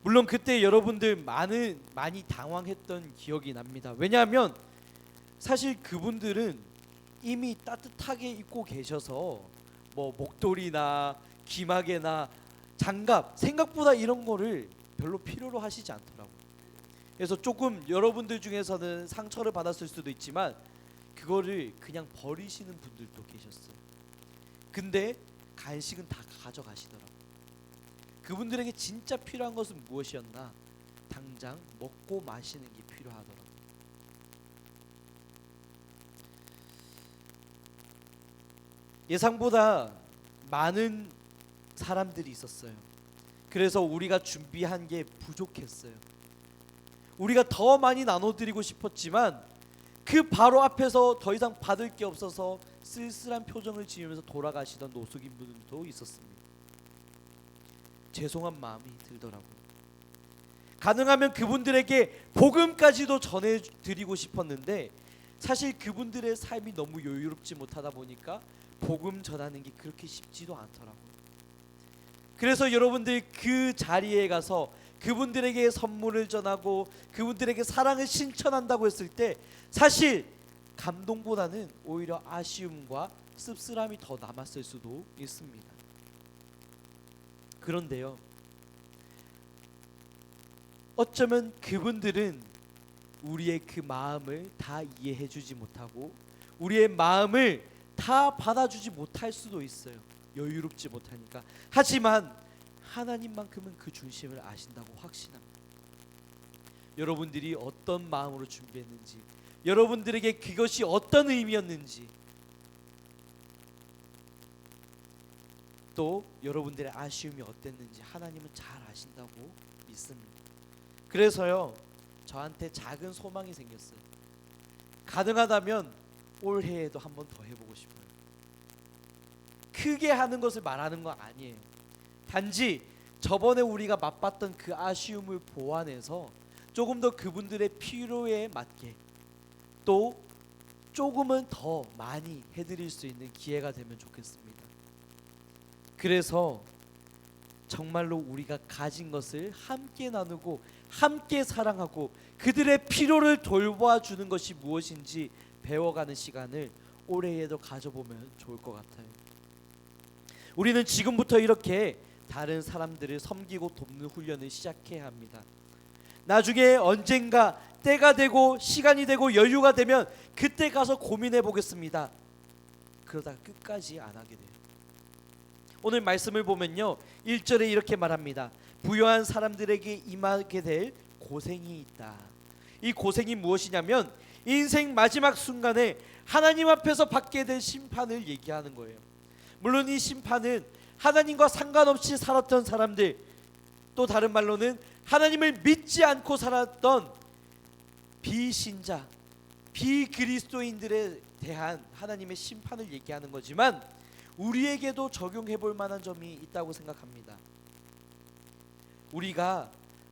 물론 그때 여러분들 많이 당황했던 기억이 납니다. 왜냐하면 사실 그분들은 이미 따뜻하게 입고 계셔서 뭐 목도리나 기마개나 장갑, 생각보다 이런 거를 별로 필요로 하시지 않더라고요. 그래서 조금 여러분들 중에서는 상처를 받았을 수도 있지만 그거를 그냥 버리시는 분들도 계셨어요. 근데 간식은 다 가져가시더라고요. 그분들에게 진짜 필요한 것은 무엇이었나? 당장 먹고 마시는 게 필요하더라고요. 예상보다 많은 사람들이 있었어요. 그래서 우리가 준비한 게 부족했어요. 우리가 더 많이 나눠드리고 싶었지만 그 바로 앞에서 더 이상 받을 게 없어서 쓸쓸한 표정을 지으면서 돌아가시던 노숙인 분들도 있었습니다. 죄송한 마음이 들더라고요. 가능하면 그분들에게 복음까지도 전해드리고 싶었는데 사실 그분들의 삶이 너무 여유롭지 못하다 보니까 복음 전하는 게 그렇게 쉽지도 않더라고요. 그래서 여러분들 그 자리에 가서 그분들에게 선물을 전하고 그분들에게 사랑을 신천한다고 했을 때 사실 감동보다는 오히려 아쉬움과 씁쓸함이 더 남았을 수도 있습니다. 그런데요, 어쩌면 그분들은 우리의 그 마음을 다 이해해주지 못하고 우리의 마음을 다 받아주지 못할 수도 있어요. 여유롭지 못하니까. 하지만 하나님만큼은 그 중심을 아신다고 확신합니다. 여러분들이 어떤 마음으로 준비했는지, 여러분들에게 그것이 어떤 의미였는지, 또 여러분들의 아쉬움이 어땠는지 하나님은 잘 아신다고 믿습니다. 그래서요, 저한테 작은 소망이 생겼어요. 가능하다면 올해에도 한 번 더 해보고 싶어요. 크게 하는 것을 말하는 건 아니에요. 단지 저번에 우리가 맛봤던 그 아쉬움을 보완해서 조금 더 그분들의 필요에 맞게 또 조금은 더 많이 해드릴 수 있는 기회가 되면 좋겠습니다. 그래서 정말로 우리가 가진 것을 함께 나누고 함께 사랑하고 그들의 필요를 돌봐주는 것이 무엇인지 배워가는 시간을 올해에도 가져보면 좋을 것 같아요. 우리는 지금부터 이렇게 다른 사람들을 섬기고 돕는 훈련을 시작해야 합니다. 나중에 언젠가 때가 되고 시간이 되고 여유가 되면 그때 가서 고민해 보겠습니다. 그러다가 끝까지 안 하게 돼요. 오늘 말씀을 보면요, 1절에 이렇게 말합니다. 부요한 사람들에게 임하게 될 고생이 있다. 이 고생이 무엇이냐면 인생 마지막 순간에 하나님 앞에서 받게 될 심판을 얘기하는 거예요. 물론 이 심판은 하나님과 상관없이 살았던 사람들, 또 다른 말로는 하나님을 믿지 않고 살았던 비신자, 비그리스도인들에 대한 하나님의 심판을 얘기하는 거지만 우리에게도 적용해 볼 만한 점이 있다고 생각합니다. 우리가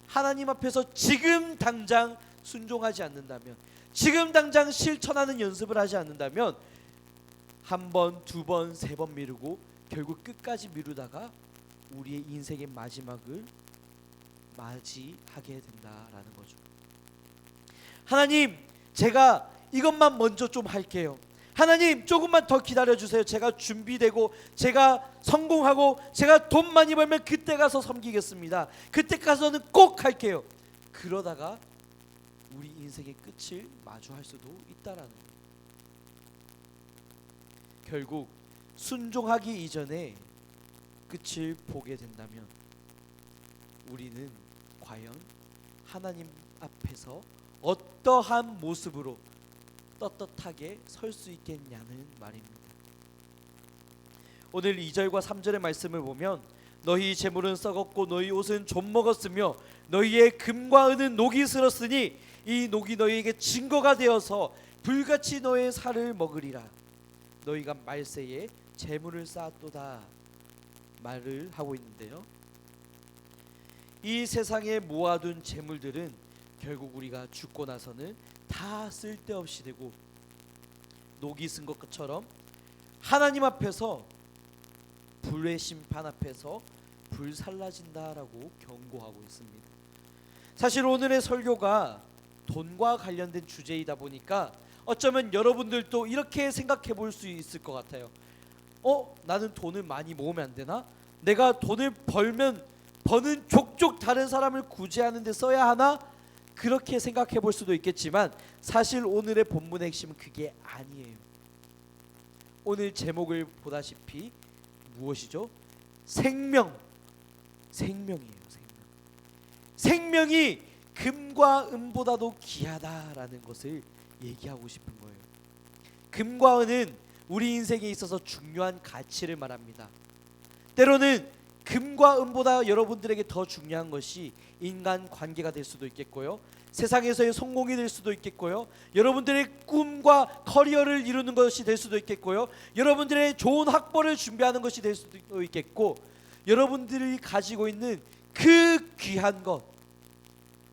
하나님 앞에서 지금 당장 순종하지 않는다면, 지금 당장 실천하는 연습을 하지 않는다면 한 번, 두 번, 세 번 미루고 결국 끝까지 미루다가 우리의 인생의 마지막을 맞이하게 된다라는 거죠. 하나님, 제가 이것만 먼저 좀 할게요. 하나님, 조금만 더 기다려주세요. 제가 준비되고 제가 성공하고 제가 돈 많이 벌면 그때 가서 섬기겠습니다. 그때 가서는 꼭 할게요. 그러다가 우리 인생의 끝을 마주할 수도 있다라는 거예요. 결국 순종하기 이전에 끝을 보게 된다면 우리는 과연 하나님 앞에서 어떠한 모습으로 떳떳하게 설 수 있겠냐는 말입니다. 오늘 2절과 3절의 말씀을 보면 너희 재물은 썩었고 너희 옷은 좀 먹었으며 너희의 금과 은은 녹이 슬었으니 이 녹이 너희에게 증거가 되어서 불같이 너의 살을 먹으리라. 너희가 말세에 재물을 쌓았도다 말을 하고 있는데요, 이 세상에 모아둔 재물들은 결국 우리가 죽고 나서는 다 쓸데없이 되고 녹이 쓴 것처럼 하나님 앞에서 불의 심판 앞에서 불살라진다라고 경고하고 있습니다. 사실 오늘의 설교가 돈과 관련된 주제이다 보니까 어쩌면 여러분들도 이렇게 생각해 볼 수 있을 것 같아요. 나는 돈을 많이 모으면 안 되나? 내가 돈을 벌면 버는 족족 다른 사람을 구제하는 데 써야 하나? 그렇게 생각해 볼 수도 있겠지만 사실 오늘의 본문의 핵심은 그게 아니에요. 오늘 제목을 보다시피 무엇이죠? 생명이에요. 생명이 금과 은보다도 귀하다라는 것을 얘기하고 싶은 거예요. 금과 은은 우리 인생에 있어서 중요한 가치를 말합니다. 때로는 금과 은보다 여러분들에게 더 중요한 것이 인간 관계가 될 수도 있겠고요, 세상에서의 성공이 될 수도 있겠고요, 여러분들의 꿈과 커리어를 이루는 것이 될 수도 있겠고요, 여러분들의 좋은 학벌을 준비하는 것이 될 수도 있겠고, 여러분들이 가지고 있는 그 귀한 것,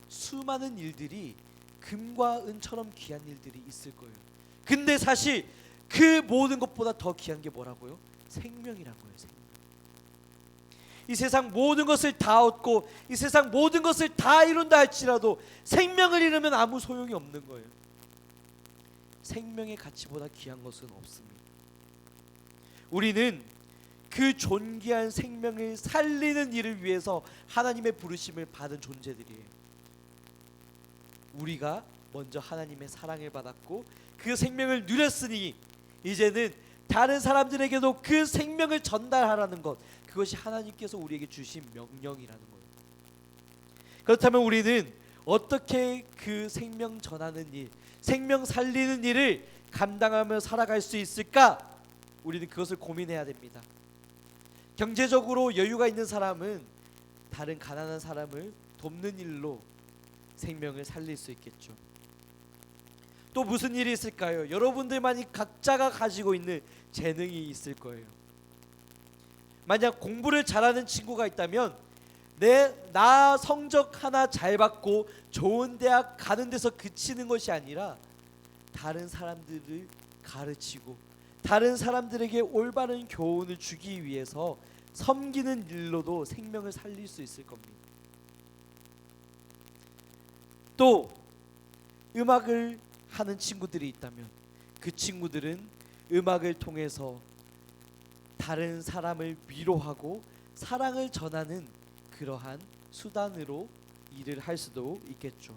수많은 일들이 금과 은처럼 귀한 일들이 있을 거예요. 근데 사실 그 모든 것보다 더 귀한 게 뭐라고요? 생명이란 거예요. 생명. 이 세상 모든 것을 다 얻고 이 세상 모든 것을 다 이룬다 할지라도 생명을 잃으면 아무 소용이 없는 거예요. 생명의 가치보다 귀한 것은 없습니다. 우리는 그 존귀한 생명을 살리는 일을 위해서 하나님의 부르심을 받은 존재들이에요. 우리가 먼저 하나님의 사랑을 받았고 그 생명을 누렸으니 이제는 다른 사람들에게도 그 생명을 전달하라는 것, 그것이 하나님께서 우리에게 주신 명령이라는 거예요. 그렇다면 우리는 어떻게 그 생명 전하는 일, 생명 살리는 일을 감당하며 살아갈 수 있을까? 우리는 그것을 고민해야 됩니다. 경제적으로 여유가 있는 사람은 다른 가난한 사람을 돕는 일로 생명을 살릴 수 있겠죠. 또 무슨 일이 있을까요? 여러분들만이 각자가 가지고 있는 재능이 있을 거예요. 만약 공부를 잘하는 친구가 있다면 나 성적 하나 잘 받고 좋은 대학 가는 데서 그치는 것이 아니라 다른 사람들을 가르치고 다른 사람들에게 올바른 교훈을 주기 위해서 섬기는 일로도 생명을 살릴 수 있을 겁니다. 또 음악을 하는 친구들이 있다면 그 친구들은 음악을 통해서 다른 사람을 위로하고 사랑을 전하는 그러한 수단으로 일을 할 수도 있겠죠.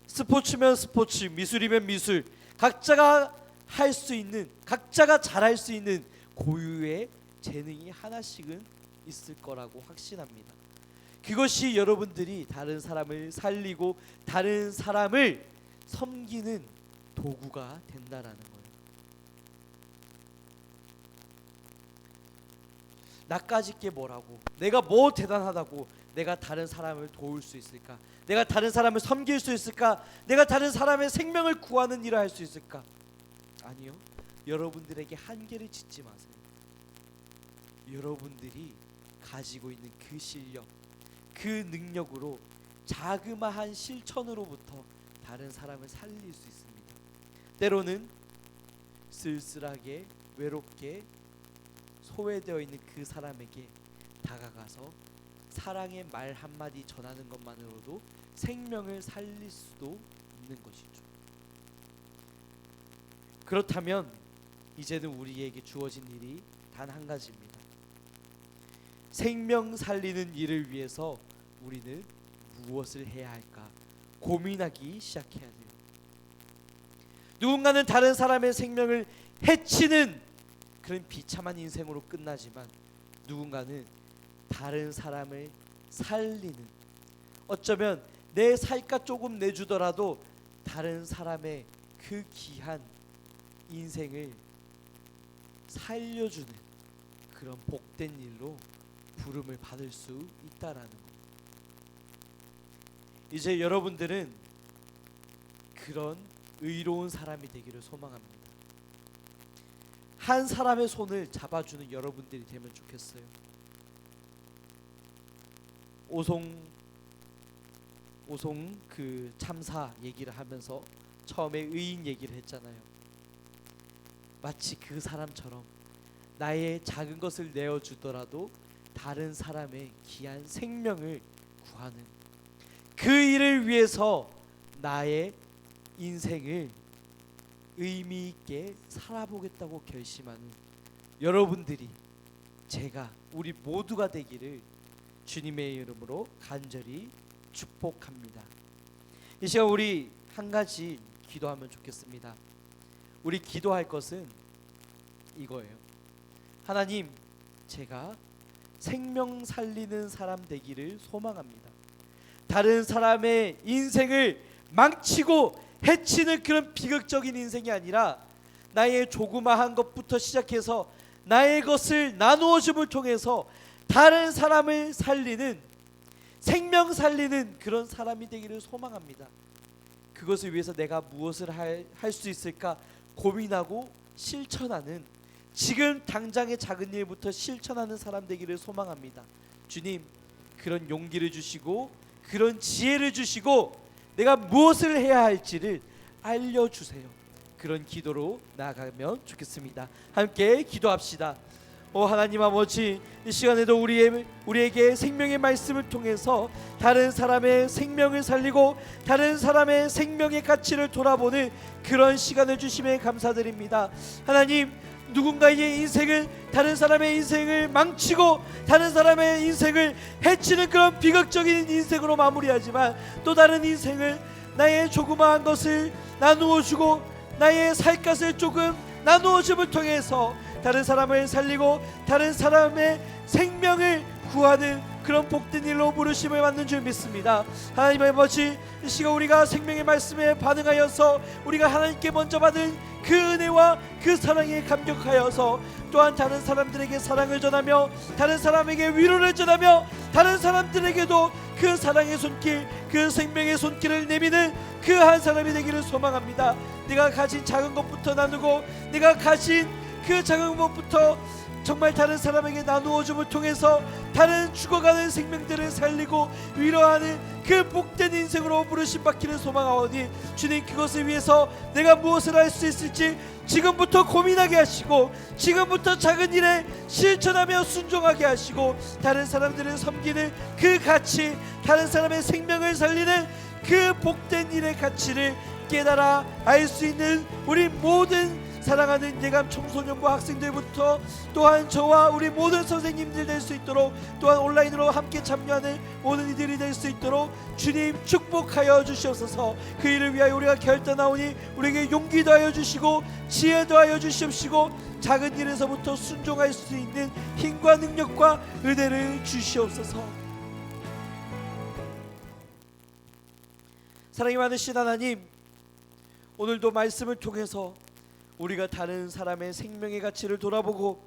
스포츠면 스포츠, 미술이면 미술, 각자가 할 수 있는, 각자가 잘할 수 있는 고유의 재능이 하나씩은 있을 거라고 확신합니다. 그것이 여러분들이 다른 사람을 살리고 다른 사람을 섬기는 도구가 된다라는 거예요. 나까짓 게 뭐라고, 내가 뭐 대단하다고 내가 다른 사람을 도울 수 있을까, 내가 다른 사람을 섬길 수 있을까, 내가 다른 사람의 생명을 구하는 일을 할 수 있을까? 아니요, 여러분들에게 한계를 짓지 마세요. 여러분들이 가지고 있는 그 실력, 그 능력으로 자그마한 실천으로부터 다른 사람을 살릴 수 있습니다. 때로는 쓸쓸하게 외롭게 소외되어 있는 그 사람에게 다가가서 사랑의 말 한마디 전하는 것만으로도 생명을 살릴 수도 있는 것이죠. 그렇다면 이제는 우리에게 주어진 일이 단 한 가지입니다. 생명 살리는 일을 위해서 우리는 무엇을 해야 할까 고민하기 시작해야 돼요. 누군가는 다른 사람의 생명을 해치는 그런 비참한 인생으로 끝나지만, 누군가는 다른 사람을 살리는, 어쩌면 내 살갗 조금 내주더라도 다른 사람의 그 귀한 인생을 살려주는 그런 복된 일로 부름을 받을 수 있다라는 것. 이제 여러분들은 그런 의로운 사람이 되기를 소망합니다. 한 사람의 손을 잡아주는 여러분들이 되면 좋겠어요. 오송 그 참사 얘기를 하면서 처음에 의인 얘기를 했잖아요. 마치 그 사람처럼 나의 작은 것을 내어주더라도 다른 사람의 귀한 생명을 구하는 그 일을 위해서 나의 인생을 의미 있게 살아보겠다고 결심하는 여러분들이, 제가, 우리 모두가 되기를 주님의 이름으로 간절히 축복합니다. 이 시간 우리 한 가지 기도하면 좋겠습니다. 우리 기도할 것은 이거예요. 하나님, 제가 생명 살리는 사람 되기를 소망합니다. 다른 사람의 인생을 망치고 해치는 그런 비극적인 인생이 아니라 나의 조그마한 것부터 시작해서 나의 것을 나누어 줌을 통해서 다른 사람을 살리는, 생명 살리는 그런 사람이 되기를 소망합니다. 그것을 위해서 내가 무엇을 할 수 있을까 고민하고 실천하는, 지금 당장의 작은 일부터 실천하는 사람 되기를 소망합니다. 주님, 그런 용기를 주시고 그런 지혜를 주시고 내가 무엇을 해야 할지를 알려주세요. 그런 기도로 나아가면 좋겠습니다. 함께 기도합시다. 하나님 아버지, 이 시간에도 우리에게 생명의 말씀을 통해서 다른 사람의 생명을 살리고 다른 사람의 생명의 가치를 돌아보는 그런 시간을 주심에 감사드립니다. 하나님, 누군가의 인생을, 다른 사람의 인생을 망치고 다른 사람의 인생을 해치는 그런 비극적인 인생으로 마무리하지만, 또 다른 인생을, 나의 조그마한 것을 나누어 주고 나의 살갗을 조금 나누어 줌을 통해서 다른 사람을 살리고 다른 사람의 생명을 구하는 그런 복된 일로 부르심을 받는 줄 믿습니다. 하나님 아버지, 이 시간 우리가 생명의 말씀에 반응하여서 우리가 하나님께 먼저 받은 그 은혜와 그 사랑에 감격하여서 또한 다른 사람들에게 사랑을 전하며 다른 사람에게 위로를 전하며 다른 사람들에게도 그 사랑의 손길, 그 생명의 손길을 내미는 그 한 사람이 되기를 소망합니다. 내가 가진 작은 것부터 나누고 내가 가진 그 작은 것부터 정말 다른 사람에게 나누어 줌을 통해서 다른 죽어가는 생명들을 살리고 위로하는 그 복된 인생으로 부르심 받기를 소망하오니, 주님, 그것을 위해서 내가 무엇을 할 수 있을지 지금부터 고민하게 하시고 지금부터 작은 일에 실천하며 순종하게 하시고 다른 사람들을 섬기는 그 가치, 다른 사람의 생명을 살리는 그 복된 일의 가치를 깨달아 알 수 있는 우리 모든 사랑하는 예감 청소년부 학생들부터 또한 저와 우리 모든 선생님들 될 수 있도록, 또한 온라인으로 함께 참여하는 모든 이들이 될 수 있도록 주님 축복하여 주시옵소서. 그 일을 위하여 우리가 결단하오니 우리에게 용기 더하여 주시고 지혜 더하여 주시옵시고 작은 일에서부터 순종할 수 있는 힘과 능력과 은혜를 주시옵소서. 사랑이 많으신 하나님, 오늘도 말씀을 통해서 우리가 다른 사람의 생명의 가치를 돌아보고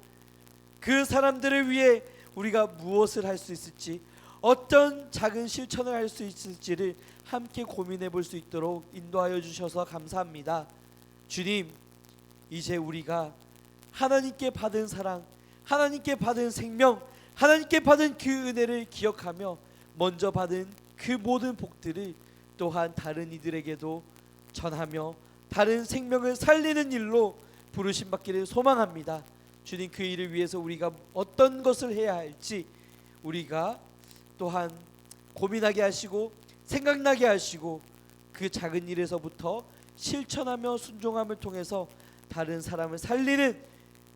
그 사람들을 위해 우리가 무엇을 할 수 있을지, 어떤 작은 실천을 할 수 있을지를 함께 고민해 볼 수 있도록 인도하여 주셔서 감사합니다. 주님, 이제 우리가 하나님께 받은 사랑, 하나님께 받은 생명, 하나님께 받은 그 은혜를 기억하며 먼저 받은 그 모든 복들을 또한 다른 이들에게도 전하며 다른 생명을 살리는 일로 부르심 받기를 소망합니다. 주님, 그 일을 위해서 우리가 어떤 것을 해야 할지 우리가 또한 고민하게 하시고 생각나게 하시고 그 작은 일에서부터 실천하며 순종함을 통해서 다른 사람을 살리는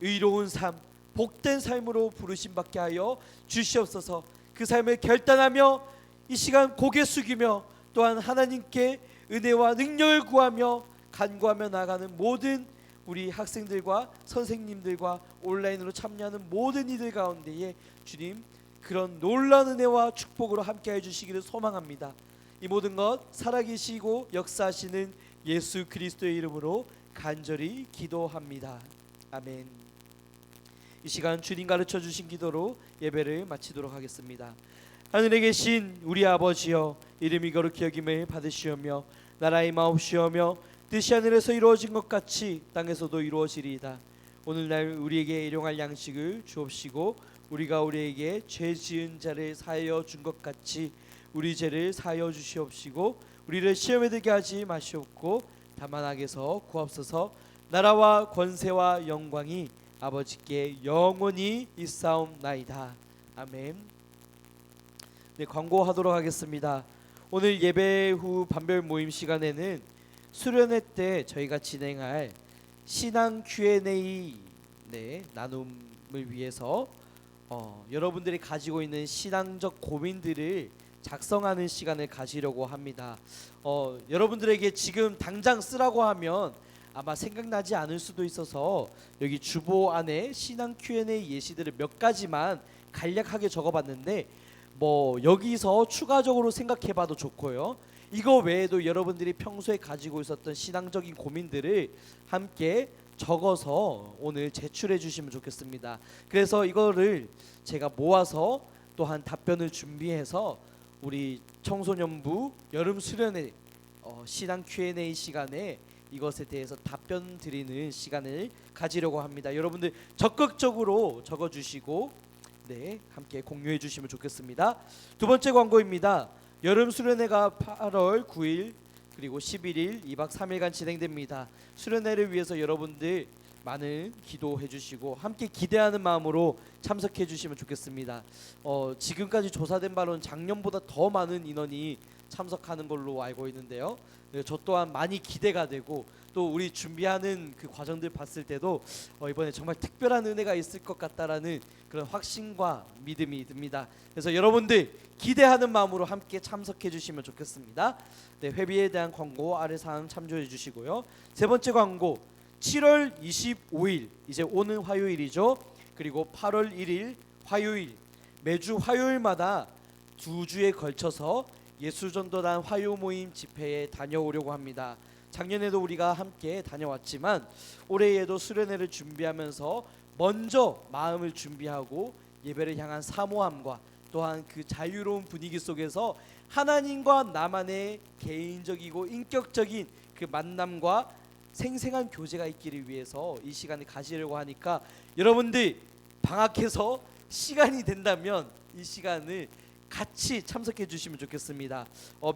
의로운 삶, 복된 삶으로 부르심 받게 하여 주시옵소서. 그 삶을 결단하며 이 시간 고개 숙이며 또한 하나님께 은혜와 능력을 구하며 간구하며 나가는 모든 우리 학생들과 선생님들과 온라인으로 참여하는 모든 이들 가운데에 주님, 그런 놀라운 은혜와 축복으로 함께해 주시기를 소망합니다. 이 모든 것 살아계시고 역사하시는 예수 그리스도의 이름으로 간절히 기도합니다. 아멘. 이 시간 주님 가르쳐 주신 기도로 예배를 마치도록 하겠습니다. 하늘에 계신 우리 아버지여, 이름이 거룩히 여김을 받으시오며 나라의 마옵시오며 뜻이 하늘에서 이루어진 것 같이 땅에서도 이루어지리이다. 오늘날 우리에게 일용할 양식을 주옵시고 우리가 우리에게 죄 지은 자를 사하여 준 것 같이 우리 죄를 사하여 주시옵시고 우리를 시험에 들게 하지 마시옵고 다만 악에서 구하옵소서. 나라와 권세와 영광이 아버지께 영원히 있사옵나이다. 아멘. 네, 광고하도록 하겠습니다. 오늘 예배 후 반별 모임 시간에는 수련회 때 저희가 진행할 신앙 Q&A 나눔을 위해서 여러분들이 가지고 있는 신앙적 고민들을 작성하는 시간을 가지려고 합니다. 여러분들에게 지금 당장 쓰라고 하면 아마 생각나지 않을 수도 있어서 여기 주보 안에 신앙 Q&A 예시들을 몇 가지만 간략하게 적어봤는데 여기서 추가적으로 생각해봐도 좋고요. 이거 외에도 여러분들이 평소에 가지고 있었던 신앙적인 고민들을 함께 적어서 오늘 제출해 주시면 좋겠습니다. 그래서 이거를 제가 모아서 또한 답변을 준비해서 우리 청소년부 여름 수련회 신앙 Q&A 시간에 이것에 대해서 답변 드리는 시간을 가지려고 합니다. 여러분들 적극적으로 적어주시고 함께 공유해 주시면 좋겠습니다. 두 번째 광고입니다. 여름 수련회가 8월 9일 그리고 11일 2박 3일간 진행됩니다. 수련회를 위해서 여러분들 많은 기도해 주시고 함께 기대하는 마음으로 참석해 주시면 좋겠습니다. 지금까지 조사된 바로는 작년보다 더 많은 인원이 참석하는 걸로 알고 있는데요. 저 또한 많이 기대가 되고 또 우리 준비하는 그 과정들 봤을 때도 이번에 정말 특별한 은혜가 있을 것 같다라는 그런 확신과 믿음이 듭니다. 그래서 여러분들 기대하는 마음으로 함께 참석해 주시면 좋겠습니다. 회비에 대한 광고 아래 사항 참조해 주시고요. 세 번째 광고 7월 25일 이제 오는 화요일이죠. 그리고 8월 1일 화요일 매주 화요일마다 2주에 걸쳐서 예수전도단 화요 모임 집회에 다녀오려고 합니다. 작년에도 우리가 함께 다녀왔지만 올해에도 수련회를 준비하면서 먼저 마음을 준비하고 예배를 향한 사모함과 또한 그 자유로운 분위기 속에서 하나님과 나만의 개인적이고 인격적인 그 만남과 생생한 교제가 있기를 위해서 이 시간을 가지려고 하니까 여러분들 방학해서 시간이 된다면 이 시간을 같이 참석해 주시면 좋겠습니다.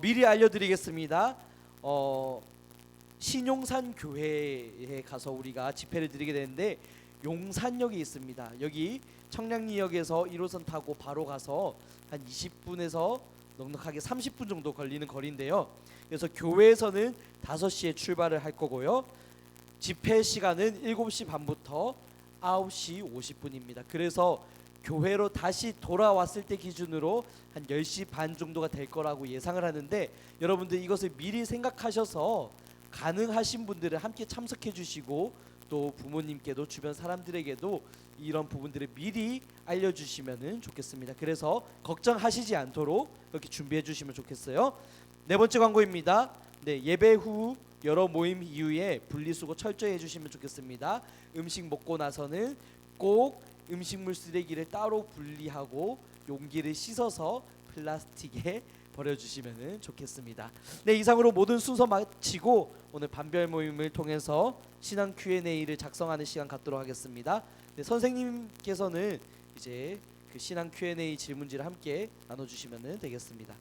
미리 알려드리겠습니다. 신용산 교회에 가서 우리가 집회를 드리게 되는데 용산역이 있습니다. 여기 청량리역에서 1호선 타고 바로 가서 한 20분에서 넉넉하게 30분 정도 걸리는 거리인데요. 그래서 교회에서는 5시에 출발을 할 거고요. 집회 시간은 7시 반부터 9시 50분입니다. 그래서 교회로 다시 돌아왔을 때 기준으로 한 10시 반 정도가 될 거라고 예상을 하는데 여러분들 이것을 미리 생각하셔서 가능하신 분들은 함께 참석해 주시고 또 부모님께도 주변 사람들에게도 이런 부분들을 미리 알려주시면 좋겠습니다. 그래서 걱정하시지 않도록 그렇게 준비해 주시면 좋겠어요. 네 번째 광고입니다. 예배 후 여러 모임 이후에 분리수거 철저히 해주시면 좋겠습니다. 음식 먹고 나서는 꼭 음식물 쓰레기를 따로 분리하고 용기를 씻어서 플라스틱에 버려주시면 좋겠습니다. 네, 이상으로 모든 순서 마치고 오늘 반별 모임을 통해서 신앙 Q&A를 작성하는 시간 갖도록 하겠습니다. 네, 선생님께서는 이제 그 신앙 Q&A 질문지를 함께 나눠주시면 되겠습니다.